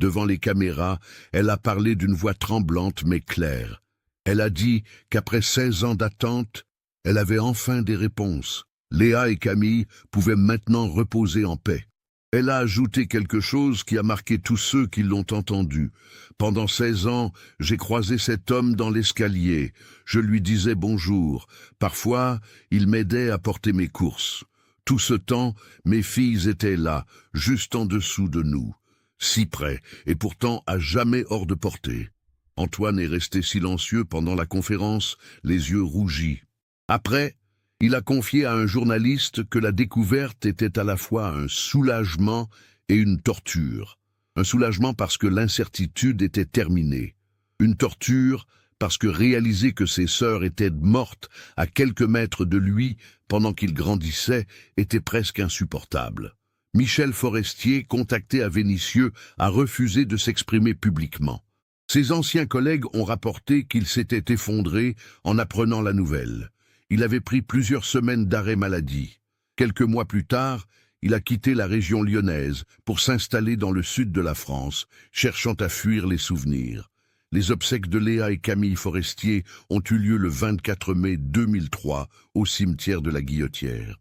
Devant les caméras, elle a parlé d'une voix tremblante mais claire. Elle a dit qu'après 16 ans d'attente, elle avait enfin des réponses. Léa et Camille pouvaient maintenant reposer en paix. Elle a ajouté quelque chose qui a marqué tous ceux qui l'ont entendu. Pendant 16 ans, j'ai croisé cet homme dans l'escalier. Je lui disais bonjour. Parfois, il m'aidait à porter mes courses. Tout ce temps, mes filles étaient là, juste en dessous de nous. Si près, et pourtant à jamais hors de portée. Antoine est resté silencieux pendant la conférence, les yeux rougis. Après, il a confié à un journaliste que la découverte était à la fois un soulagement et une torture. Un soulagement parce que l'incertitude était terminée. Une torture parce que réaliser que ses sœurs étaient mortes à quelques mètres de lui pendant qu'il grandissait était presque insupportable. Michel Forestier, contacté à Vénissieux, a refusé de s'exprimer publiquement. Ses anciens collègues ont rapporté qu'il s'était effondré en apprenant la nouvelle. Il avait pris plusieurs semaines d'arrêt maladie. Quelques mois plus tard, il a quitté la région lyonnaise pour s'installer dans le sud de la France, cherchant à fuir les souvenirs. Les obsèques de Léa et Camille Forestier ont eu lieu le 24 mai 2003 au cimetière de la Guillotière.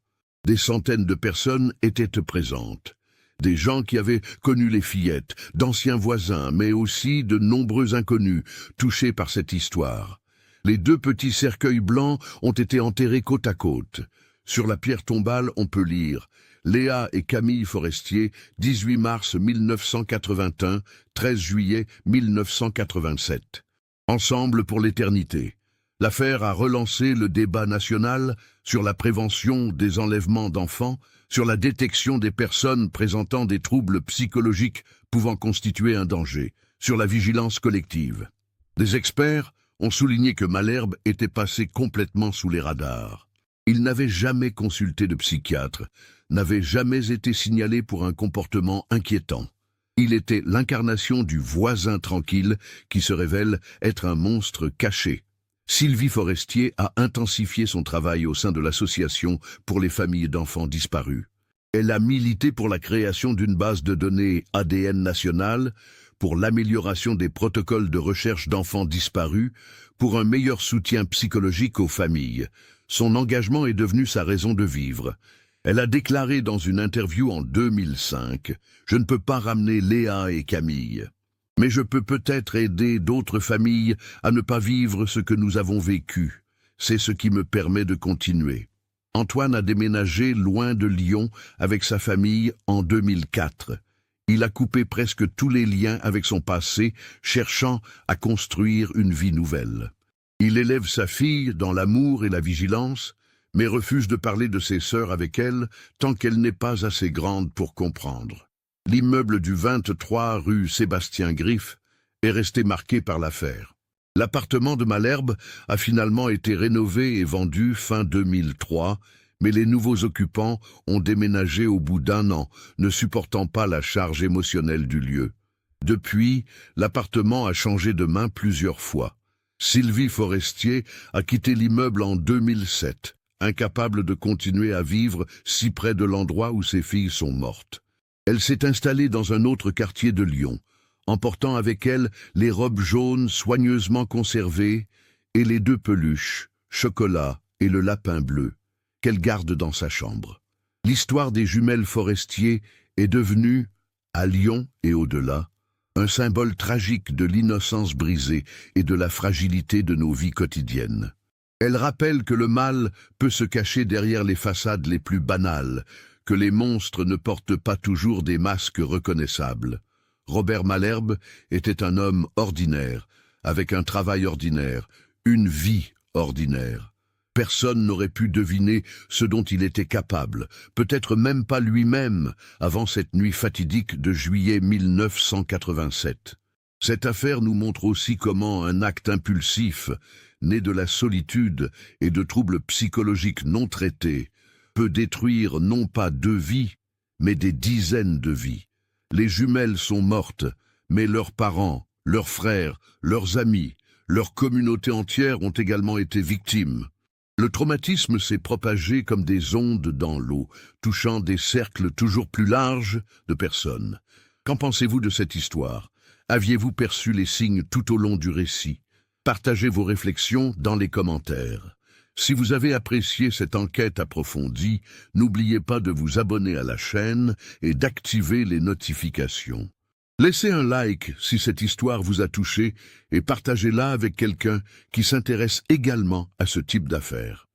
Des centaines de personnes étaient présentes. Des gens qui avaient connu les fillettes, d'anciens voisins, mais aussi de nombreux inconnus touchés par cette histoire. Les deux petits cercueils blancs ont été enterrés côte à côte. Sur la pierre tombale, on peut lire « Léa et Camille Forestier, 18 mars 1981, 13 juillet 1987. Ensemble pour l'éternité ». L'affaire a relancé le débat national sur la prévention des enlèvements d'enfants, sur la détection des personnes présentant des troubles psychologiques pouvant constituer un danger, sur la vigilance collective. Des experts ont souligné que Malherbe était passé complètement sous les radars. Il n'avait jamais consulté de psychiatre, n'avait jamais été signalé pour un comportement inquiétant. Il était l'incarnation du voisin tranquille qui se révèle être un monstre caché. Sylvie Forestier a intensifié son travail au sein de l'association pour les familles d'enfants disparus. Elle a milité pour la création d'une base de données ADN nationale, pour l'amélioration des protocoles de recherche d'enfants disparus, pour un meilleur soutien psychologique aux familles. Son engagement est devenu sa raison de vivre. Elle a déclaré dans une interview en 2005 « Je ne peux pas ramener Léa et Camille. Mais je peux peut-être aider d'autres familles à ne pas vivre ce que nous avons vécu. C'est ce qui me permet de continuer. » Antoine a déménagé loin de Lyon avec sa famille en 2004. Il a coupé presque tous les liens avec son passé, cherchant à construire une vie nouvelle. Il élève sa fille dans l'amour et la vigilance, mais refuse de parler de ses sœurs avec elle tant qu'elle n'est pas assez grande pour comprendre. L'immeuble du 23 rue Sébastien Griff est resté marqué par l'affaire. L'appartement de Malherbe a finalement été rénové et vendu fin 2003, mais les nouveaux occupants ont déménagé au bout d'un an, ne supportant pas la charge émotionnelle du lieu. Depuis, l'appartement a changé de main plusieurs fois. Sylvie Forestier a quitté l'immeuble en 2007, incapable de continuer à vivre si près de l'endroit où ses filles sont mortes. Elle s'est installée dans un autre quartier de Lyon, emportant avec elle les robes jaunes soigneusement conservées et les deux peluches, Chocolat et le lapin bleu, qu'elle garde dans sa chambre. L'histoire des jumelles Forestier est devenue, à Lyon et au-delà, un symbole tragique de l'innocence brisée et de la fragilité de nos vies quotidiennes. Elle rappelle que le mal peut se cacher derrière les façades les plus banales, que les monstres ne portent pas toujours des masques reconnaissables. Robert Malherbe était un homme ordinaire, avec un travail ordinaire, une vie ordinaire. Personne n'aurait pu deviner ce dont il était capable, peut-être même pas lui-même, avant cette nuit fatidique de juillet 1987. Cette affaire nous montre aussi comment un acte impulsif, né de la solitude et de troubles psychologiques non traités, peut détruire non pas 2 vies, mais des dizaines de vies. Les jumelles sont mortes, mais leurs parents, leurs frères, leurs amis, leur communauté entière ont également été victimes. Le traumatisme s'est propagé comme des ondes dans l'eau, touchant des cercles toujours plus larges de personnes. Qu'en pensez-vous de cette histoire? Aviez-vous perçu les signes tout au long du récit? Partagez vos réflexions dans les commentaires. Si vous avez apprécié cette enquête approfondie, n'oubliez pas de vous abonner à la chaîne et d'activer les notifications. Laissez un like si cette histoire vous a touché et partagez-la avec quelqu'un qui s'intéresse également à ce type d'affaires.